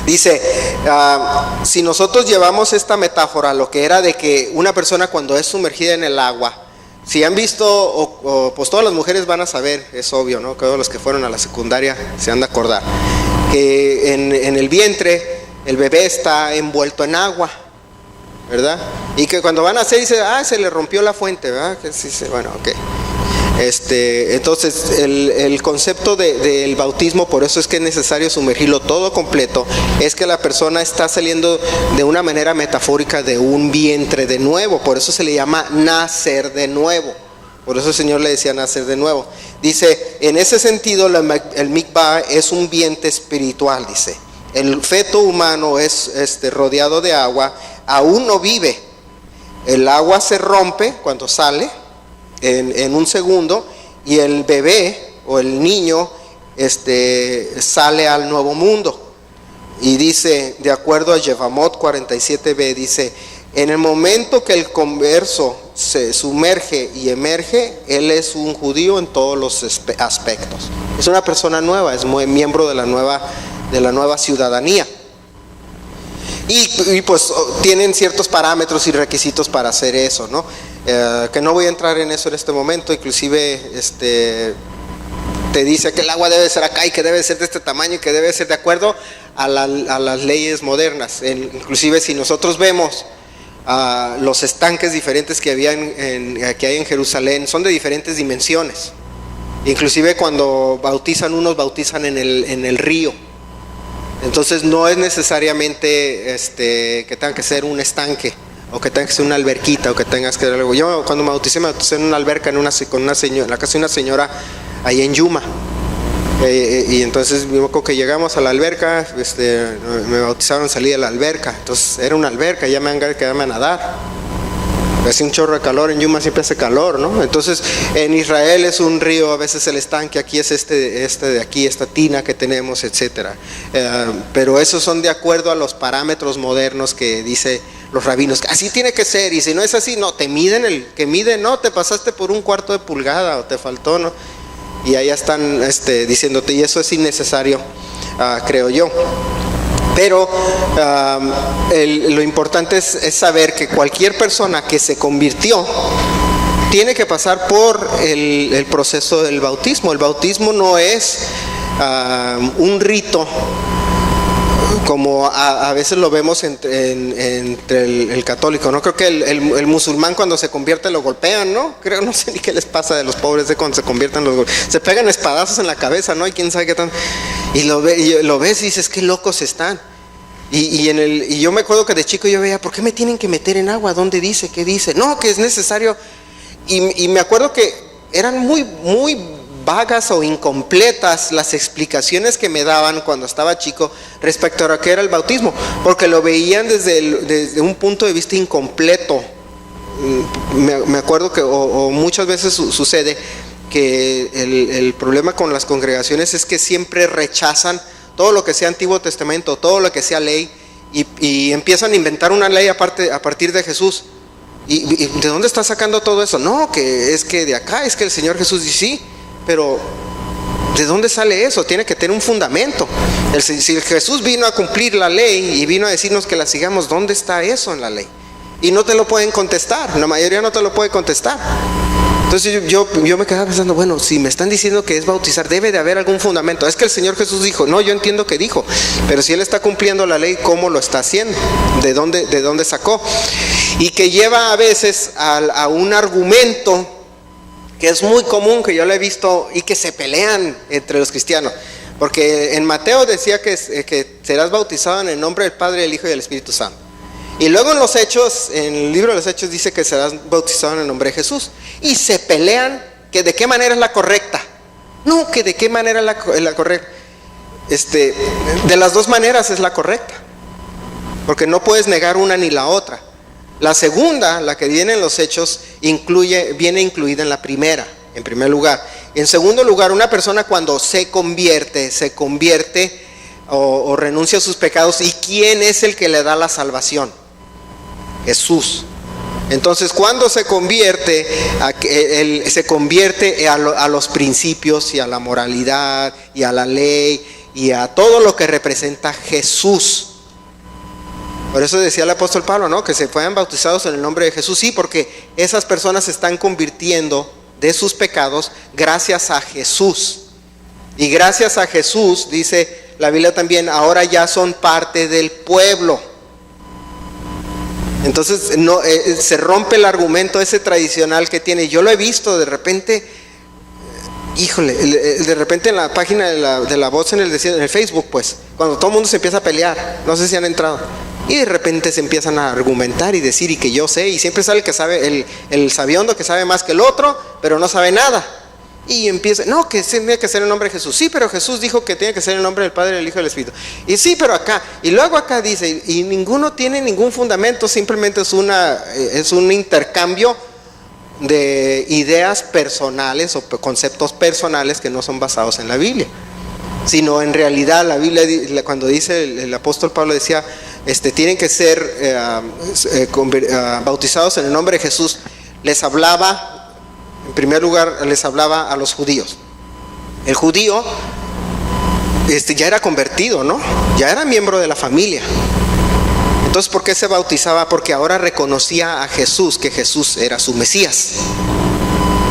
Dice, si nosotros llevamos esta metáfora, lo que era de que una persona cuando es sumergida en el agua, si han visto, pues todas las mujeres van a saber, es obvio, ¿no? Todos los que fueron a la secundaria se han de acordar, que en el vientre el bebé está envuelto en agua, ¿verdad? Y que cuando van a hacer, dice, se le rompió la fuente, ¿verdad? Que sí, bueno, ok. Entonces el concepto del bautismo, por eso es que es necesario sumergirlo todo completo, es que la persona está saliendo de una manera metafórica de un vientre de nuevo. Por eso se le llama nacer de nuevo. Por eso el Señor le decía nacer de nuevo. Dice, en ese sentido el mikvah es un vientre espiritual. Dice, el feto humano es rodeado de agua, aún no vive. El agua se rompe cuando sale en un segundo, y el bebé o el niño sale al nuevo mundo. Y dice, de acuerdo a Yevamot 47b, dice, en el momento que el converso se sumerge y emerge, él es un judío en todos los aspectos. Es una persona nueva, es miembro de la nueva ciudadanía. Y pues tienen ciertos parámetros y requisitos para hacer eso, ¿no? Que no voy a entrar en eso en este momento. Inclusive te dice que el agua debe ser acá y que debe ser de este tamaño y que debe ser de acuerdo a las leyes modernas. Inclusive si nosotros vemos los estanques diferentes que hay en Jerusalén, son de diferentes dimensiones. Inclusive cuando bautizan unos, bautizan en el río. Entonces no es necesariamente que tenga que ser un estanque, o que tenga que ser una alberquita, o que tengas que algo. Yo cuando me bauticé en una alberca con una señora, en la casa de una señora ahí en Yuma. Y entonces me acuerdo que llegamos a la alberca, me bautizaron, salí de la alberca. Entonces era una alberca, ya me han quedado a nadar. hace un chorro de calor, en Yuma siempre hace calor, ¿no? Entonces en Israel es un río, a veces el estanque, aquí es este de aquí, esta tina que tenemos, etcétera. Pero esos son de acuerdo a los parámetros modernos que dice los rabinos, así tiene que ser, y si no es así, no, te miden no, te pasaste por un cuarto de pulgada o te faltó, ¿no? Y allá están diciéndote, y eso es innecesario, creo yo. Pero lo importante es saber que cualquier persona que se convirtió tiene que pasar por el proceso del bautismo. El bautismo no es un rito como a veces lo vemos entre el católico, ¿no? Creo que el musulmán cuando se convierte lo golpean, ¿no? No sé ni qué les pasa de los pobres de cuando se convierten, se pegan espadazos en la cabeza, ¿no? Y quién sabe qué tan... Y lo ves y dices, qué locos están. Y yo me acuerdo que de chico yo veía, ¿por qué me tienen que meter en agua? ¿Dónde dice? ¿Qué dice? No, que es necesario. Y me acuerdo que eran muy, muy vagas o incompletas las explicaciones que me daban cuando estaba chico respecto a lo que era el bautismo, porque lo veían desde un punto de vista incompleto. Me acuerdo que o muchas veces sucede que el problema con las congregaciones es que siempre rechazan todo lo que sea Antiguo Testamento, todo lo que sea ley, y empiezan a inventar una ley a partir de Jesús. ¿Y de dónde está sacando todo eso? No, que es que de acá, es que el Señor Jesús dice, sí, pero ¿de dónde sale eso? Tiene que tener un fundamento. Si Jesús vino a cumplir la ley y vino a decirnos que la sigamos, ¿dónde está eso en la ley? Y no te lo pueden contestar, la mayoría no te lo puede contestar. Entonces yo me quedaba pensando, bueno, si me están diciendo que es bautizar, debe de haber algún fundamento. Es que el Señor Jesús dijo, no, yo entiendo que dijo, pero si Él está cumpliendo la ley, ¿cómo lo está haciendo? ¿De dónde sacó? Y que lleva a veces a un argumento que es muy común, que yo lo he visto, y que se pelean entre los cristianos. Porque en Mateo decía que serás bautizado en el nombre del Padre, del Hijo y del Espíritu Santo. Y luego en los Hechos, en el libro de los Hechos dice que serás bautizado en el nombre de Jesús. Y se pelean que de qué manera es la correcta. No, que de qué manera es la correcta. De las dos maneras es la correcta. Porque no puedes negar una ni la otra. La segunda, la que viene en los Hechos, viene incluida en la primera, en primer lugar. En segundo lugar, una persona cuando se convierte o renuncia a sus pecados. ¿Y quién es el que le da la salvación? Jesús. Entonces cuando se convierte, se convierte a los principios y a la moralidad y a la ley y a todo lo que representa Jesús. Por eso decía el apóstol Pablo, ¿no? Que se fueran bautizados en el nombre de Jesús. Sí, porque esas personas se están convirtiendo de sus pecados gracias a Jesús. Y gracias a Jesús, dice la Biblia también, ahora ya son parte del pueblo. Entonces se rompe el argumento ese tradicional que tiene. Yo lo he visto de repente, híjole, de repente en la página de la voz en el Facebook, pues, cuando todo el mundo se empieza a pelear, no sé si han entrado, y de repente se empiezan a argumentar y decir, y que yo sé, y siempre sale el que sabe, el sabiondo que sabe más que el otro, pero no sabe nada. Y empieza, no, que tiene que ser el nombre de Jesús. Sí, pero Jesús dijo que tiene que ser el nombre del Padre, del Hijo y del Espíritu. Y sí, pero acá. Y luego acá dice, y ninguno tiene ningún fundamento, simplemente es un intercambio de ideas personales o conceptos personales que no son basados en la Biblia. Sino en realidad la Biblia, cuando dice el apóstol Pablo, decía, tienen que ser bautizados en el nombre de Jesús, les hablaba. En primer lugar, les hablaba a los judíos. El judío ya era convertido, ¿no? Ya era miembro de la familia. Entonces, ¿por qué se bautizaba? Porque ahora reconocía a Jesús, que Jesús era su Mesías.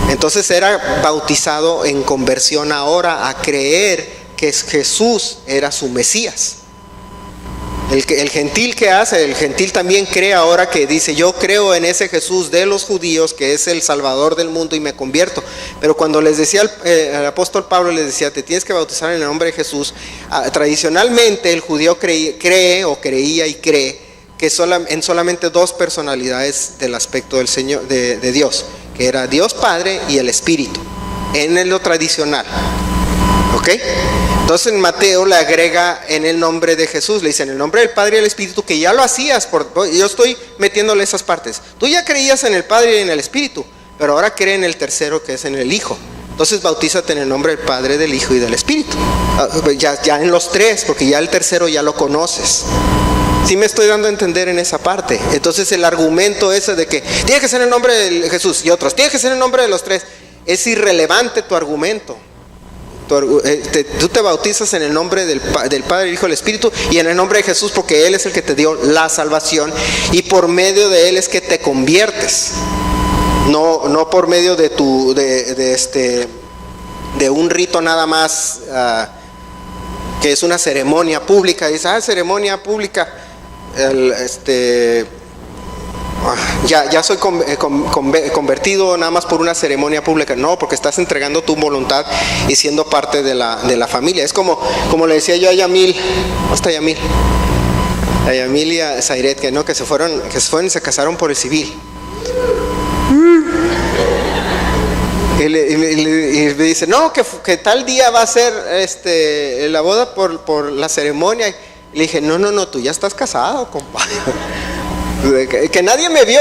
Entonces era bautizado en conversión ahora a creer que Jesús era su Mesías. El gentil que hace, el gentil también cree ahora, que dice, yo creo en ese Jesús de los judíos, que es el Salvador del mundo, y me convierto. Pero cuando les decía el apóstol Pablo, les decía, te tienes que bautizar en el nombre de Jesús, tradicionalmente el judío creía y cree que en solamente dos personalidades del aspecto del Señor, de Dios, que era Dios Padre y el Espíritu, en lo tradicional. ¿Ok? Entonces en Mateo le agrega en el nombre de Jesús, le dice en el nombre del Padre y del Espíritu, que ya lo hacías, yo estoy metiéndole esas partes. Tú ya creías en el Padre y en el Espíritu, pero ahora cree en el tercero, que es en el Hijo. Entonces bautízate en el nombre del Padre, del Hijo y del Espíritu. Ya en los tres, porque ya el tercero ya lo conoces. Sí me estoy dando a entender en esa parte. Entonces el argumento ese de que tiene que ser en el nombre de Jesús y otros, tiene que ser en el nombre de los tres, es irrelevante tu argumento. Tú te bautizas en el nombre del Padre, el Hijo y el Espíritu, y en el nombre de Jesús, porque Él es el que te dio la salvación, y por medio de Él es que te conviertes. No por medio de un rito nada más, que es una ceremonia pública. Dice, ceremonia pública, ya soy convertido nada más por una ceremonia pública. No, porque estás entregando tu voluntad y siendo parte de la familia. Es como le decía yo a Yamil, ¿dónde está Yamil? A Yamil y a Zairet, que se fueron y se casaron por el civil. Y me dice, no, que tal día va a ser la boda por la ceremonia. Y le dije, no, tú ya estás casado, compadre. Que nadie me vio,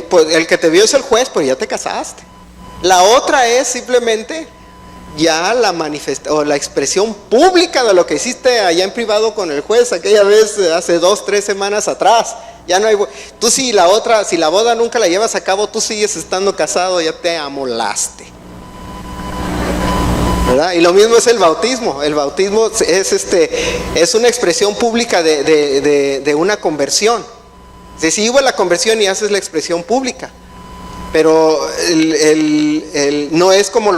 pues, el que te vio es el juez, pero ya te casaste. La otra es simplemente ya la expresión pública de lo que hiciste allá en privado con el juez aquella vez hace 2-3 semanas atrás. Ya no hay, tú si la boda nunca la llevas a cabo, tú sigues estando casado, ya te amolaste, ¿verdad? Y lo mismo es el bautismo. El bautismo es una expresión pública de una conversión. Si hubo la conversión y haces la expresión pública, pero no es como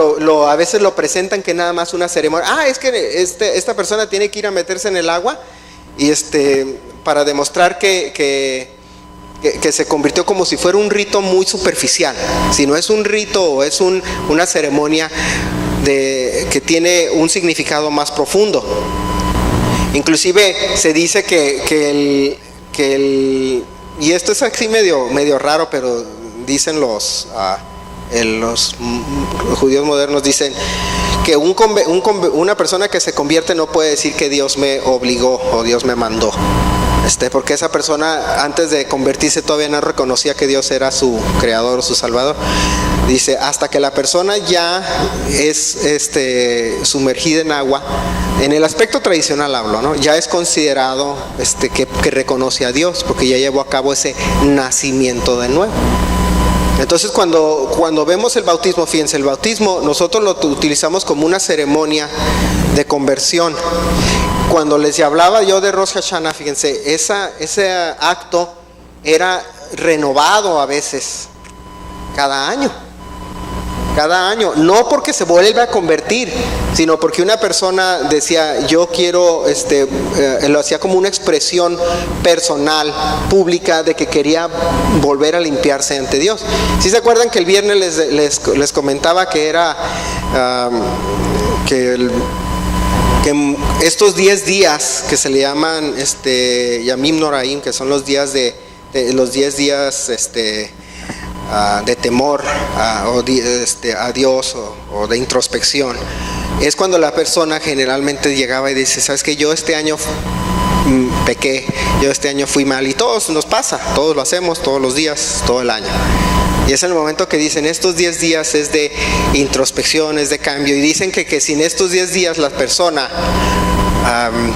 a veces lo presentan, que nada más una ceremonia. Es que esta persona tiene que ir a meterse en el agua y para demostrar que se convirtió, como si fuera un rito muy superficial. Si no es un rito o es una ceremonia que tiene un significado más profundo. Inclusive se dice que y esto es así medio raro, pero dicen los judíos modernos, dicen que una persona que se convierte no puede decir que Dios me obligó o Dios me mandó, porque esa persona antes de convertirse todavía no reconocía que Dios era su creador o su salvador. Dice, hasta que la persona ya es sumergida en agua, en el aspecto tradicional hablo, ¿no? Ya es considerado que reconoce a Dios, porque ya llevó a cabo ese nacimiento de nuevo. Entonces cuando vemos el bautismo, fíjense, el bautismo nosotros lo utilizamos como una ceremonia de conversión. Cuando les hablaba yo de Rosh Hashanah, fíjense, ese acto era renovado a veces cada año, no porque se vuelve a convertir, sino porque una persona decía, yo quiero, lo hacía como una expresión personal, pública, de que quería volver a limpiarse ante Dios. ¿Sí se acuerdan que el viernes les comentaba que era que estos 10 días que se le llaman Yamim Noraim, que son los días los 10 días de temor a Dios o de introspección, es cuando la persona generalmente llegaba y dice, sabes que yo este año pequé, yo este año fui mal, y todos nos pasa, todos lo hacemos todos los días, todo el año. Y es el momento que dicen, estos 10 días es de introspección, es de cambio, y dicen que si en estos 10 días la persona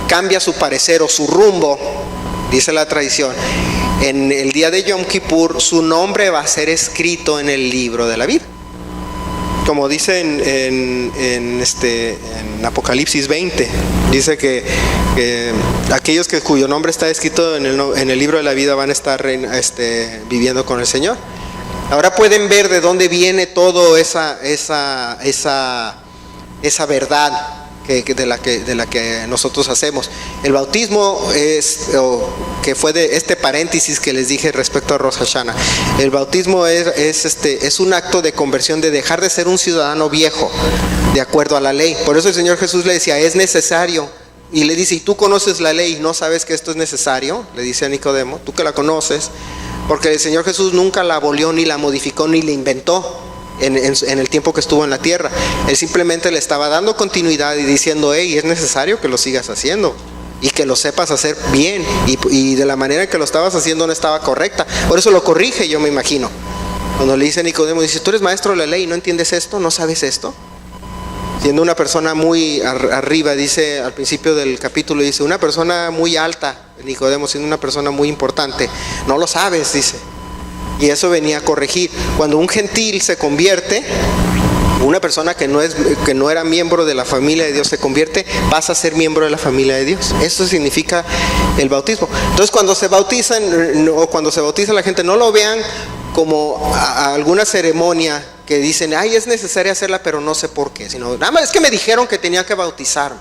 cambia su parecer o su rumbo, dice la tradición, en el día de Yom Kippur su nombre va a ser escrito en el libro de la vida, como dice en Apocalipsis 20, dice que aquellos cuyo nombre está escrito en el libro de la vida van a estar viviendo con el Señor. Ahora pueden ver de dónde viene todo esa verdad de la que nosotros hacemos. El bautismo que fue de este paréntesis que les dije respecto a Rosh Hashanah. El bautismo es un acto de conversión, de dejar de ser un ciudadano viejo de acuerdo a la ley. Por eso el Señor Jesús le decía, es necesario. Y le dice, ¿y tú conoces la ley y no sabes que esto es necesario? Le dice a Nicodemo, tú que la conoces. Porque el Señor Jesús nunca la abolió, ni la modificó, ni la inventó. en el tiempo que estuvo en la tierra. Él simplemente le estaba dando continuidad y diciendo, hey, es necesario que lo sigas haciendo y que lo sepas hacer bien, y de la manera en que lo estabas haciendo no estaba correcta. Por eso lo corrige, yo me imagino. Cuando le dice a Nicodemo, dice, tú eres maestro de la ley y no entiendes esto, no sabes esto. Siendo una persona muy arriba, dice al principio del capítulo, dice, una persona muy alta, Nicodemo, siendo una persona muy importante, no lo sabes, dice. Y eso venía a corregir. Cuando un gentil se convierte, una persona que no era miembro de la familia de Dios se convierte, pasa a ser miembro de la familia de Dios. Eso significa el bautismo. Entonces cuando se bautizan, o cuando se bautiza la gente, no lo vean como a alguna ceremonia que dicen, ay, es necesaria hacerla, pero no sé por qué, sino, nada más es que me dijeron que tenía que bautizarme.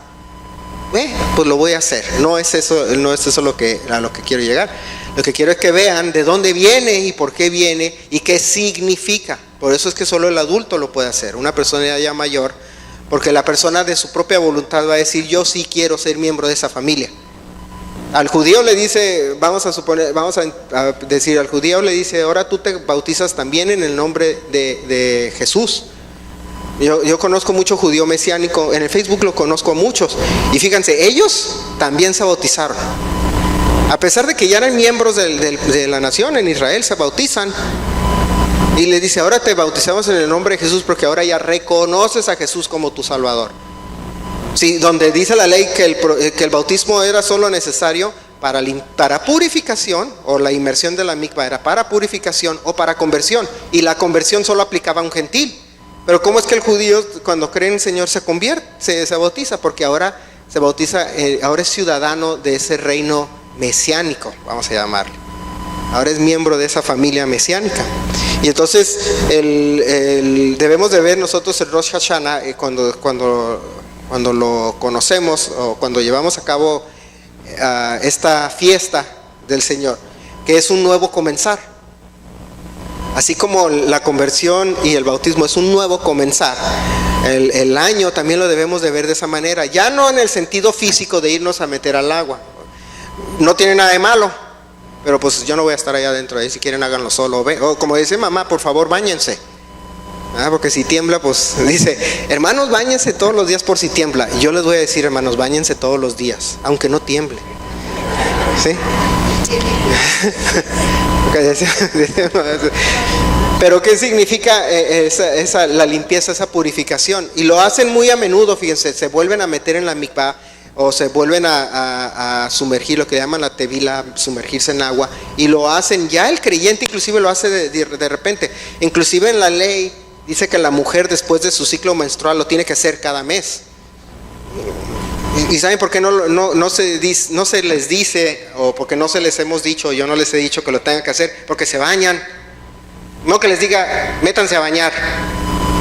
Pues lo voy a hacer. No es eso a lo que quiero llegar. Lo que quiero es que vean de dónde viene y por qué viene y qué significa. Por eso es que solo el adulto lo puede hacer, una persona ya mayor, porque la persona de su propia voluntad va a decir, yo sí quiero ser miembro de esa familia. Al judío le dice, vamos a decir, al judío le dice, ahora tú te bautizas también en el nombre de Jesús. Yo conozco mucho judío mesiánico, en el Facebook lo conozco a muchos, y fíjense, ellos también se bautizaron. A pesar de que ya eran miembros de la nación, en Israel se bautizan. Y le dice, ahora te bautizamos en el nombre de Jesús porque ahora ya reconoces a Jesús como tu Salvador. Sí, donde dice la ley que el bautismo era solo necesario para purificación, o la inmersión de la mikvah era para purificación o para conversión. Y la conversión solo aplicaba a un gentil. Pero ¿cómo es que el judío cuando cree en el Señor se convierte, se bautiza? Porque ahora se bautiza, ahora es ciudadano de ese reino mesiánico, vamos a llamarlo. Ahora es miembro de esa familia mesiánica. Y entonces debemos de ver nosotros el Rosh Hashanah cuando lo conocemos, o cuando llevamos a cabo esta fiesta del Señor, que es un nuevo comenzar. Así como la conversión y el bautismo es un nuevo comenzar, el año también lo debemos de ver de esa manera. Ya no en el sentido físico de irnos a meter al agua. No tiene nada de malo, pero pues yo no voy a estar allá adentro. Ahí si quieren háganlo solo. O como dice mamá, por favor báñense. Porque si tiembla, pues dice, hermanos, báñense todos los días por si tiembla. Y yo les voy a decir, hermanos, báñense todos los días, aunque no tiemble. ¿Sí? Pero ¿qué significa la limpieza, esa purificación? Y lo hacen muy a menudo, fíjense, se vuelven a meter en la mikvah, o se vuelven a sumergir, lo que llaman la tevila, sumergirse en agua, y lo hacen, ya el creyente inclusive lo hace de repente. Inclusive en la ley dice que la mujer después de su ciclo menstrual lo tiene que hacer cada mes. ¿Y saben por qué no se les dice, o porque no se les hemos dicho, yo no les he dicho que lo tengan que hacer? Porque se bañan. No que les diga, métanse a bañar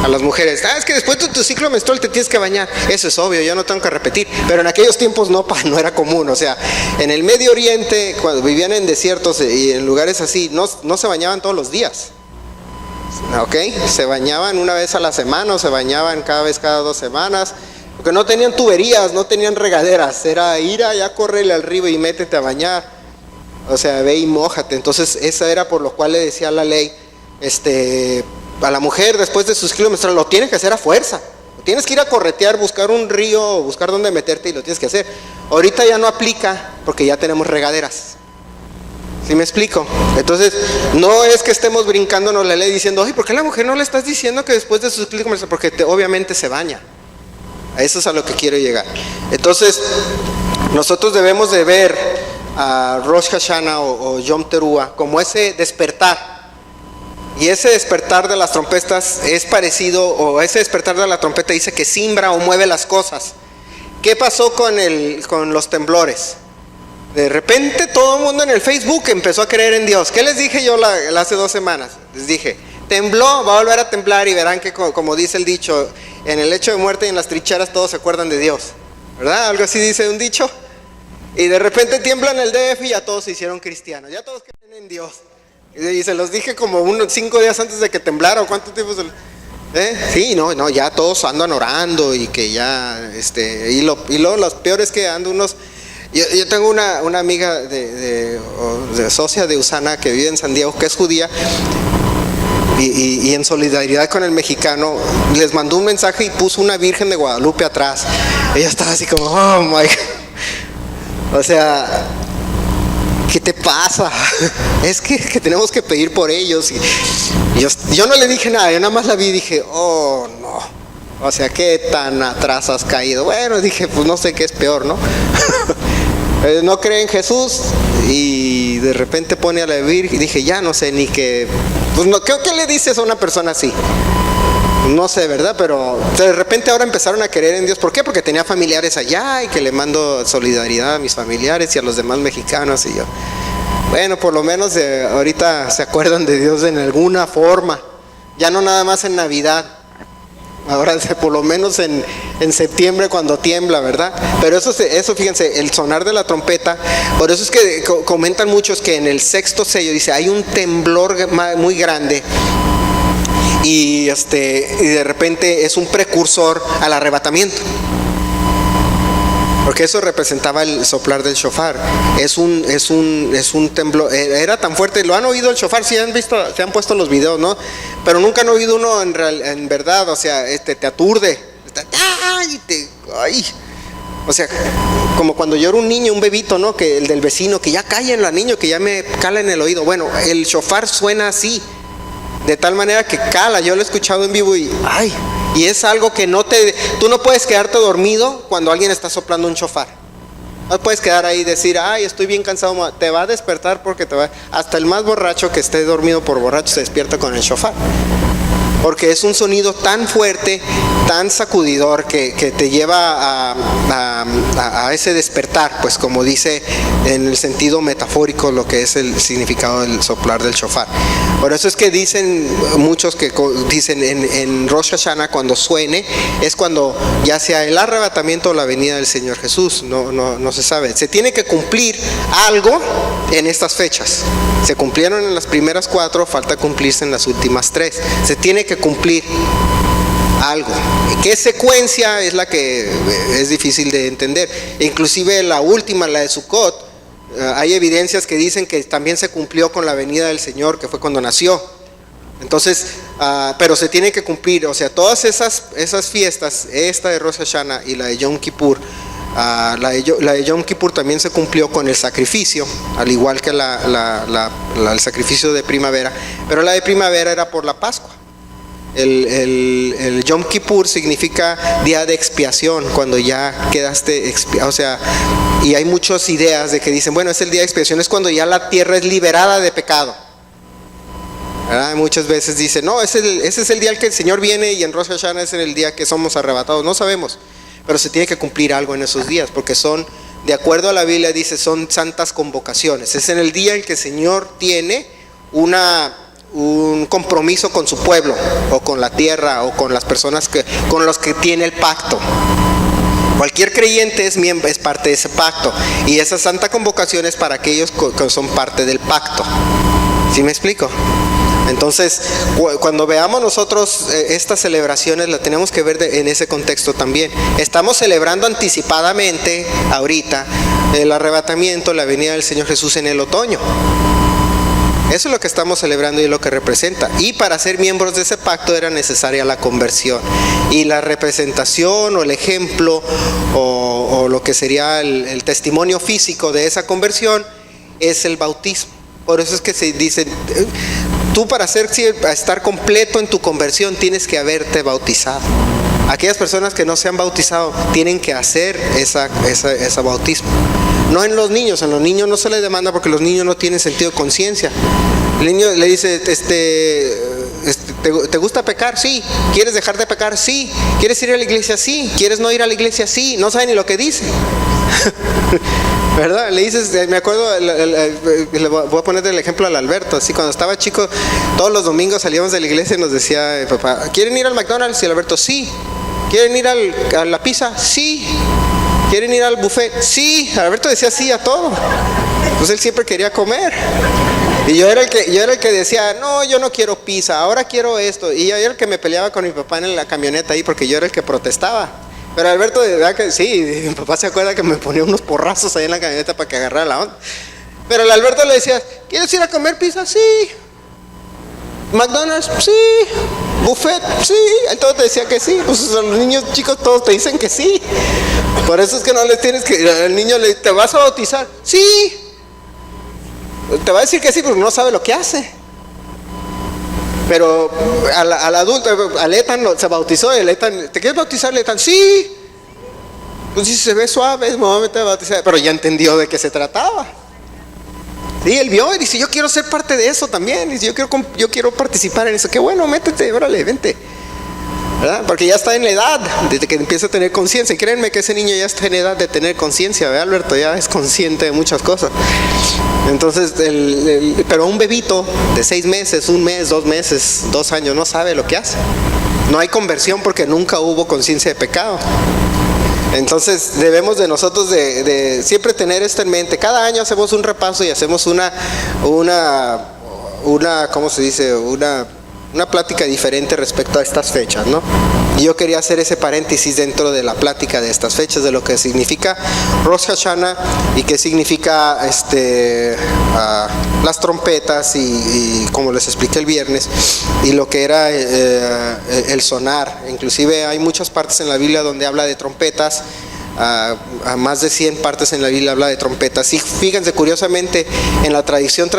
a las mujeres. Es que después de tu ciclo menstrual te tienes que bañar. Eso es obvio, yo no tengo que repetir. Pero en aquellos tiempos no era común. O sea, en el Medio Oriente, cuando vivían en desiertos y en lugares así, no se bañaban todos los días. ¿Ok? Se bañaban una vez a la semana, o se bañaban cada 2 semanas. Porque no tenían tuberías, no tenían regaderas. Era ir allá, correrle al río y métete a bañar. O sea, ve y mójate. Entonces, esa era por lo cual le decía la ley, a la mujer después de sus ciclos menstruales lo tienes que hacer a fuerza. Tienes que ir a corretear, buscar un río, buscar dónde meterte, y lo tienes que hacer. Ahorita ya no aplica porque ya tenemos regaderas. ¿Sí me explico? Entonces, no es que estemos brincándonos la ley diciendo, ay, ¿por qué a la mujer no le estás diciendo que después de sus ciclos menstruales? Porque obviamente se baña. A eso es a lo que quiero llegar. Entonces, nosotros debemos de ver a Rosh Hashanah o Yom Teruah como ese despertar. Y ese despertar de las trompetas es parecido, o ese despertar de la trompeta dice que simbra o mueve las cosas. ¿Qué pasó con los temblores? De repente todo el mundo en el Facebook empezó a creer en Dios. ¿Qué les dije yo hace 2 semanas? Les dije, tembló, va a volver a temblar, y verán que como dice el dicho, en el lecho de muerte y en las trincheras todos se acuerdan de Dios, ¿verdad? Algo así dice un dicho. Y de repente tiembla en el DF y ya todos se hicieron cristianos, ya todos creen en Dios. Y se los dije como 5 días antes de que temblara, o cuánto tiempo sí, no, ya todos andan orando, y que ya, y lo peor es que ando unos. Yo tengo una amiga de socia de Usana que vive en San Diego, que es judía, y en solidaridad con el mexicano, les mandó un mensaje y puso una Virgen de Guadalupe atrás. Ella estaba así como, oh my God. O sea, ¿qué te pasa? Es que tenemos que pedir por ellos. Y yo no le dije nada, yo nada más la vi y dije, oh no. O sea, ¿qué tan atrás has caído? Bueno, dije, pues no sé qué es peor, ¿no? No cree en Jesús y de repente pone a la Virgen y dije, ya no sé ni qué. Pues no, ¿qué le dices a una persona así? No sé, ¿verdad? Pero de repente ahora empezaron a creer en Dios. ¿Por qué? Porque tenía familiares allá y que le mando solidaridad a mis familiares y a los demás mexicanos. Y yo, bueno, por lo menos ahorita se acuerdan de Dios en alguna forma. Ya no nada más en Navidad. Ahora por lo menos en septiembre cuando tiembla, ¿verdad? Pero eso fíjense, el sonar de la trompeta, por eso es que comentan muchos que en el sexto sello dice, hay un temblor muy grande y de repente es un precursor al arrebatamiento. Porque eso representaba el soplar del shofar. Es un temblor. Era tan fuerte. Lo han oído el shofar, si han visto, se han puesto los videos, ¿no? Pero nunca han oído uno en verdad. O sea, te aturde. Ay. O sea, como cuando llora un niño, un bebito, ¿no? Que el del vecino, que ya cállenla, niño, que ya me cala en el oído. Bueno, el shofar suena así, de tal manera que cala. Yo lo he escuchado en vivo y ¡ay! Y es algo que tú no puedes quedarte dormido cuando alguien está soplando un shofar. No puedes quedar ahí y decir, ay, estoy bien cansado. Te va a despertar porque hasta el más borracho que esté dormido por borracho se despierta con el shofar. Porque es un sonido tan fuerte, tan sacudidor que te lleva a ese despertar, pues como dice en el sentido metafórico lo que es el significado del soplar del shofar. Por eso es que dicen muchos que dicen en Rosh Hashanah cuando suene es cuando ya sea el arrebatamiento o la venida del Señor Jesús, no se sabe. Se tiene que cumplir algo en estas fechas. Se cumplieron en las primeras 4, falta cumplirse en las últimas 3. Se tiene que cumplir algo. ¿Qué secuencia? Es la que es difícil de entender. Inclusive la última, la de Sukkot, hay evidencias que dicen que también se cumplió con la venida del Señor, que fue cuando nació. Entonces, pero se tiene que cumplir, o sea, todas esas fiestas, esta de Rosh Hashanah y la de Yom Kippur, la de Yom Kippur también se cumplió con el sacrificio, al igual que el sacrificio de primavera, pero la de primavera era por la Pascua. El Yom Kippur significa día de expiación, cuando ya quedaste o sea, y hay muchas ideas de que dicen, bueno, es el día de expiación, es cuando ya la tierra es liberada de pecado, ¿verdad? Muchas veces dicen, no, ese es el día en que el Señor viene, y en Rosh Hashanah es el día que somos arrebatados. No sabemos, pero se tiene que cumplir algo en esos días, porque son, de acuerdo a la Biblia dice, son santas convocaciones. Es en el día en que el Señor tiene un compromiso con su pueblo, o con la tierra, o con las personas con los que tiene el pacto. Cualquier creyente es parte de ese pacto, y esa santa convocación es para aquellos que son parte del pacto. ¿Sí me explico? Entonces, cuando veamos nosotros estas celebraciones, las tenemos que ver en ese contexto también. Estamos celebrando anticipadamente ahorita el arrebatamiento, la venida del Señor Jesús en el otoño. Eso es lo que estamos celebrando y es lo que representa. Y para ser miembros de ese pacto era necesaria la conversión. Y la representación o el ejemplo o lo que sería el testimonio físico de esa conversión es el bautismo. Por eso es que se dice, tú para estar completo en tu conversión tienes que haberte bautizado. Aquellas personas que no se han bautizado tienen que hacer ese bautismo. No en los niños no se les demanda porque los niños no tienen sentido de conciencia. El niño le dice, ¿te gusta pecar? Sí. ¿Quieres dejar de pecar? Sí. ¿Quieres ir a la iglesia? Sí. ¿Quieres no ir a la iglesia? Sí. No sabe ni lo que dice. ¿Verdad? Le dices, me acuerdo, le voy a poner el ejemplo al Alberto, así cuando estaba chico, todos los domingos salíamos de la iglesia y nos decía papá, ¿quieren ir al McDonald's? Y el Alberto, sí. ¿Quieren ir a la pizza? Sí. ¿Quieren ir al buffet? Sí. Alberto decía sí a todo. Pues él siempre quería comer. Y yo era el que decía, no, yo no quiero pizza, ahora quiero esto. Y yo era el que me peleaba con mi papá en la camioneta ahí porque yo era el que protestaba. Pero Alberto, de verdad que sí, mi papá se acuerda que me ponía unos porrazos ahí en la camioneta para que agarrara la onda. Pero el Alberto le decía, ¿quieres ir a comer pizza? Sí. McDonald's, sí. Buffet, sí. Entonces te decía que sí. Pues los niños chicos todos te dicen que sí. Por eso es que no les tienes que... Al niño le ¿te vas a bautizar? Sí. Te va a decir que sí, pero no sabe lo que hace. Pero al adulto, al Ethan se bautizó, el Ethan, ¿te quieres bautizar, Ethan? Sí. Pues si se ve suave, me voy a meter a bautizar. Pero ya entendió de qué se trataba. Sí, él vio y dice, yo quiero ser parte de eso también. Dice, yo quiero participar en eso. Qué bueno, métete, órale, vente. ¿Verdad? Porque ya está en la edad desde que empieza a tener conciencia. Y créanme que ese niño ya está en edad de tener conciencia, ¿verdad, Alberto? Ya es consciente de muchas cosas. Entonces, pero un bebito de 6 meses, 1 mes, 2 meses, 2 años, no sabe lo que hace. No hay conversión porque nunca hubo conciencia de pecado. Entonces debemos de nosotros de siempre tener esto en mente. Cada año hacemos un repaso y hacemos una ¿cómo se dice? Una plática diferente respecto a estas fechas, ¿no? Y yo quería hacer ese paréntesis dentro de la plática de estas fechas, de lo que significa Rosh Hashanah y qué significa las trompetas y como les expliqué el viernes, y lo que era el sonar. Inclusive hay muchas partes en la Biblia donde habla de trompetas. A más de 100 partes en la Biblia habla de trompetas. Y fíjense, curiosamente, en la traducción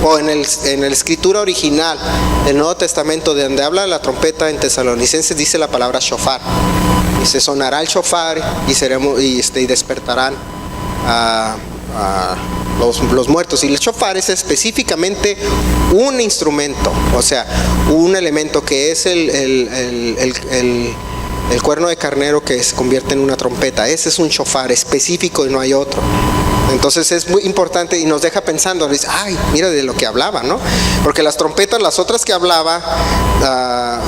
o en la escritura original del Nuevo Testamento, de donde habla la trompeta en Tesalonicenses, dice la palabra shofar. Y se sonará el shofar y despertarán los muertos. Y el shofar es específicamente un instrumento, o sea, un elemento que es el cuerno de carnero que se convierte en una trompeta. Ese es un shofar específico y no hay otro. Entonces es muy importante y nos deja pensando, dice, ay, mira de lo que hablaba, ¿no? Porque las trompetas, las otras que hablaba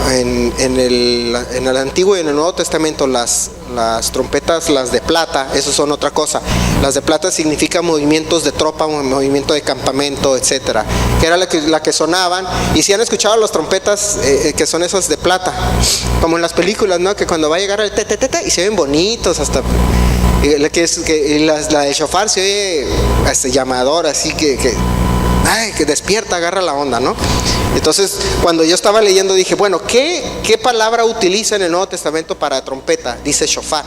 en el Antiguo y en el Nuevo Testamento, las trompetas, las de plata, eso son otra cosa. Las de plata significan movimientos de tropa, movimiento de campamento, etcétera, que era la que sonaban. Y si han escuchado las trompetas que son esas de plata, como en las películas, ¿no? Que cuando va a llegar el te y se ven bonitos hasta... la de shofar se oye llamador, así que despierta, agarra la onda, ¿no? Entonces, cuando yo estaba leyendo dije, bueno, ¿qué palabra utiliza en el Nuevo Testamento para trompeta? Dice shofar.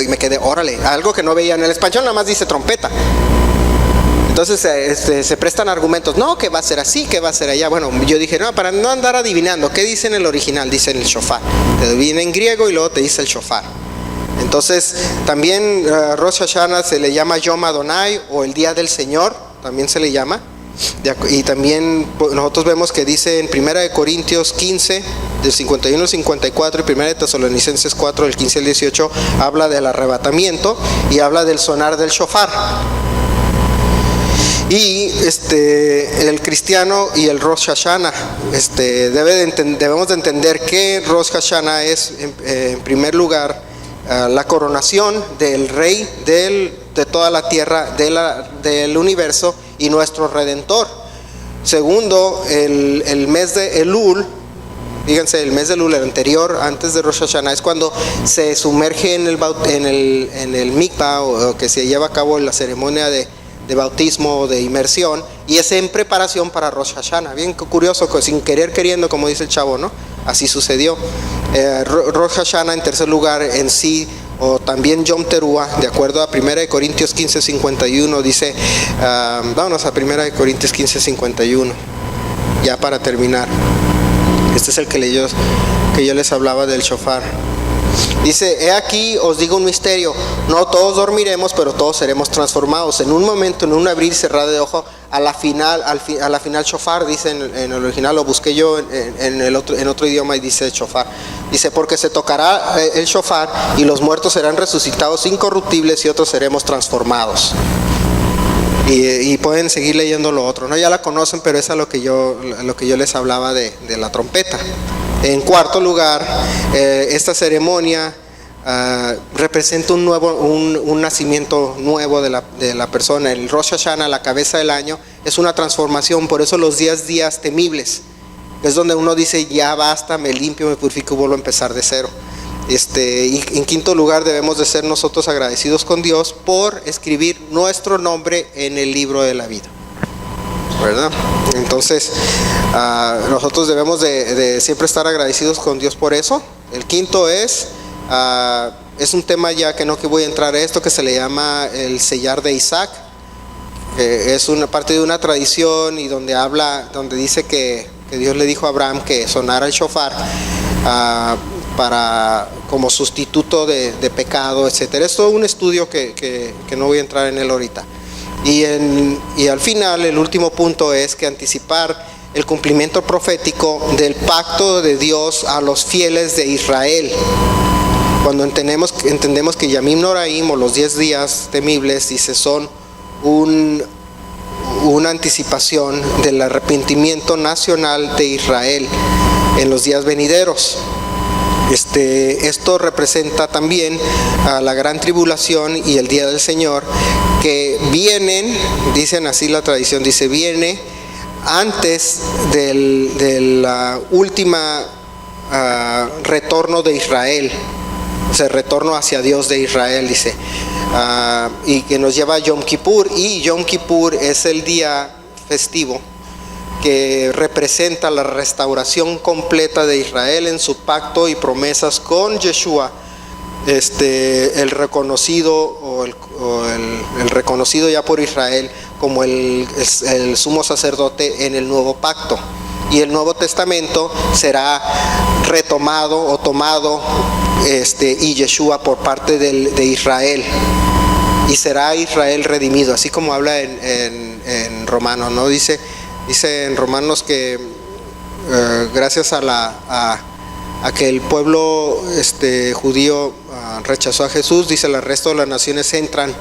Y me quedé, órale, algo que no veía en el español, nada más dice trompeta. Entonces se prestan argumentos, no, que va a ser así, que va a ser allá. Bueno, yo dije, no, para no andar adivinando, ¿qué dice en el original? Dice en el shofar. Te viene en griego y luego te dice el shofar. Entonces, también Rosh Hashanah se le llama Yom Adonai, o el Día del Señor, también se le llama. Y también nosotros vemos que dice en 1 Corintios 15, del 51 al 54, y 1 Tesalonicenses 4, del 15 al 18, habla del arrebatamiento y habla del sonar del shofar. Y el cristiano y el Rosh Hashanah, debemos de entender que Rosh Hashanah es, en primer lugar, la coronación del rey de toda la tierra, del universo y nuestro redentor. Segundo, el mes de Elul. Fíjense, el mes de Elul, el anterior, antes de Rosh Hashanah, es cuando se sumerge en el mikvah, o que se lleva a cabo la ceremonia de bautismo o de inmersión, y es en preparación para Rosh Hashanah. Bien curioso, sin querer queriendo, como dice el chavo, ¿no? Así sucedió. Rosh Hashanah, en tercer lugar, en sí, o también Yom Teruah, de acuerdo a 1 Corintios 15, 51, dice, vámonos a 1 Corintios 15, 51, ya para terminar. Este es el que yo les hablaba del shofar. Dice, he aquí os digo un misterio, no todos dormiremos, pero todos seremos transformados. En un momento, en un abrir y cerrar de ojo, a la final shofar, dice en el original, lo busqué yo en otro idioma y dice shofar. Dice, porque se tocará el shofar y los muertos serán resucitados incorruptibles y otros seremos transformados. Y pueden seguir leyendo lo otro, ¿no? Ya la conocen, pero es a lo que yo les hablaba de la trompeta. En cuarto lugar, esta ceremonia representa un nacimiento nuevo de la persona. El Rosh Hashanah, la cabeza del año, es una transformación. Por eso los días temibles es donde uno dice, ya basta, me limpio, me purifico y vuelvo a empezar de cero. Y en quinto lugar, debemos de ser nosotros agradecidos con Dios por escribir nuestro nombre en el libro de la vida, ¿verdad? Entonces, nosotros debemos de siempre estar agradecidos con Dios por eso. El quinto es un tema ya que no que voy a entrar a esto, que se le llama el sellar de Isaac. Es una parte de una tradición y donde dice que Dios le dijo a Abraham que sonara el shofar como sustituto de pecado, etcétera. Es todo un estudio que no voy a entrar en él ahorita. Y al final, el último punto es que anticipar el cumplimiento profético del pacto de Dios a los fieles de Israel. Cuando entendemos que Yamim Noraim, o los 10 días temibles, dice, son una anticipación del arrepentimiento nacional de Israel en los días venideros. Esto representa también a la gran tribulación y el día del Señor, que vienen, dicen así la tradición, dice, viene antes del última retorno de Israel, o sea, retorno hacia Dios de Israel, dice, y que nos lleva a Yom Kippur, y Yom Kippur es el día festivo que representa la restauración completa de Israel en su pacto y promesas con Yeshua, el reconocido el reconocido ya por Israel como el sumo sacerdote en el nuevo pacto. Y el Nuevo Testamento será retomado o tomado y Yeshua por parte de Israel, y será Israel redimido, así como habla en Romanos, ¿no? Dice en Romanos que gracias a que el pueblo judío rechazó a Jesús, dice, el resto de las naciones entran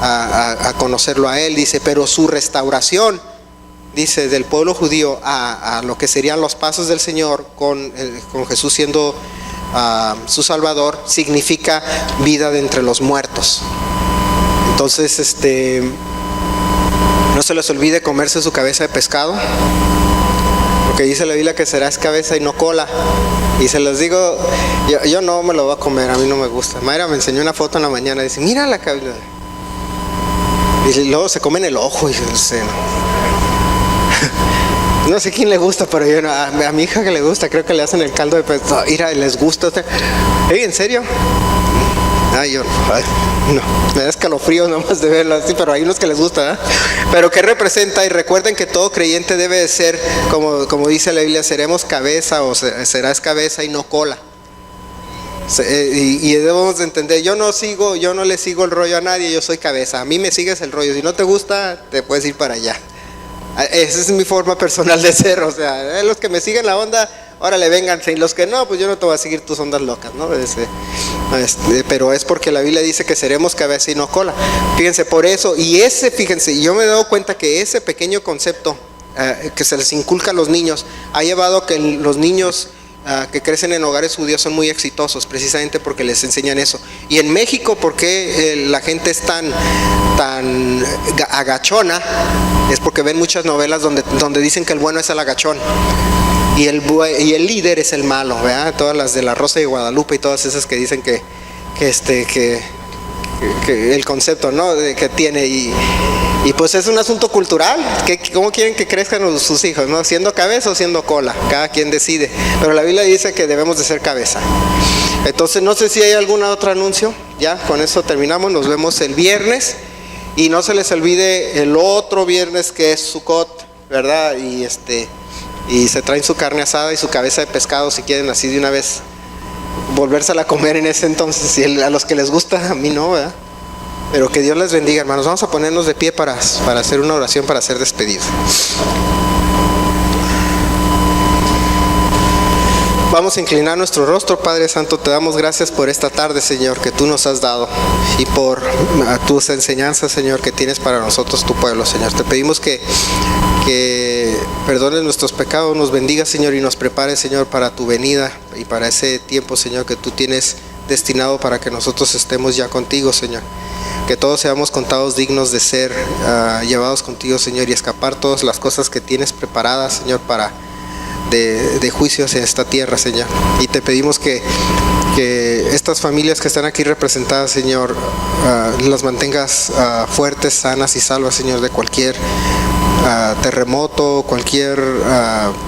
a conocerlo a él, dice, pero su restauración, dice, del pueblo judío a lo que serían los pasos del Señor con Jesús siendo su Salvador, significa vida de entre los muertos. Entonces, no se les olvide comerse su cabeza de pescado, porque dice la Biblia que será cabeza y no cola. Y se los digo, yo no me lo voy a comer, a mí no me gusta. Mayra me enseñó una foto en la mañana, dice, mira la cabeza. Y luego se comen el ojo y no sé quién le gusta, pero yo no, a mi hija que le gusta, creo que le hacen el caldo de pescado. Mira, les gusta. ¿En serio? Yo no, me da escalofríos nomás de verlo así, pero hay unos que les gusta, ¿eh? Pero ¿qué representa? Y recuerden que todo creyente debe de ser, como dice la Biblia, seremos cabeza o serás cabeza y no cola. Y debemos de entender, yo no le sigo el rollo a nadie, yo soy cabeza, a mí me sigues el rollo, si no te gusta, te puedes ir para allá. Esa es mi forma personal de ser, o sea, los que me siguen la onda, órale, vénganse, y los que no, pues yo no te voy a seguir tus ondas locas, ¿no? Pero es porque la Biblia dice que seremos cabeza y no cola. Fíjense, por eso, fíjense, yo me he dado cuenta que ese pequeño concepto que se les inculca a los niños ha llevado a que los niños que crecen en hogares judíos son muy exitosos, precisamente porque les enseñan eso. Y en México, ¿por qué la gente es tan agachona? Es porque ven muchas novelas donde dicen que el bueno es el agachón y el líder es el malo, ¿verdad? Todas las de La Rosa de Guadalupe y todas esas que dicen que el concepto, ¿no?, que tiene, y pues es un asunto cultural. ¿Cómo quieren que crezcan sus hijos, ¿no? ¿Siendo cabeza o siendo cola? Cada quien decide, pero la Biblia dice que debemos de ser cabeza. Entonces no sé si hay algún otro anuncio. Ya, con eso terminamos, nos vemos el viernes, y no se les olvide el otro viernes que es Sukkot, ¿verdad? Y se traen su carne asada y su cabeza de pescado si quieren así de una vez volvérsela a comer en ese entonces, y a los que les gusta, a mí no, ¿verdad? Pero que Dios les bendiga, hermanos. Vamos a ponernos de pie para hacer una oración, para ser despedidos. Vamos a inclinar nuestro rostro. Padre Santo, te damos gracias por esta tarde, Señor, que tú nos has dado, y por tus enseñanzas, Señor, que tienes para nosotros, tu pueblo, Señor. Te pedimos que perdones nuestros pecados, nos bendiga, Señor, y nos prepares, Señor, para tu venida y para ese tiempo, Señor, que tú tienes destinado para que nosotros estemos ya contigo, Señor. Que todos seamos contados dignos de ser llevados contigo, Señor, y escapar todas las cosas que tienes preparadas, Señor, de juicio hacia esta tierra, Señor. Y te pedimos que estas familias que están aquí representadas, Señor, las mantengas fuertes, sanas y salvas, Señor, de cualquier terremoto, cualquier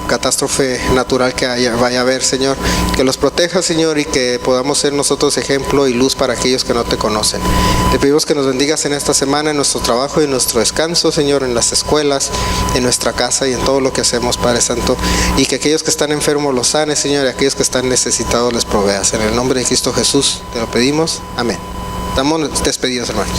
catástrofe natural que vaya a haber, Señor. Que los proteja, Señor, y que podamos ser nosotros ejemplo y luz para aquellos que no te conocen. Te pedimos que nos bendigas en esta semana, en nuestro trabajo y en nuestro descanso, Señor, en las escuelas, en nuestra casa y en todo lo que hacemos, Padre Santo. Y que aquellos que están enfermos los sanes, Señor, y aquellos que están necesitados les proveas. En el nombre de Cristo Jesús te lo pedimos. Amén. Estamos despedidos, hermanos.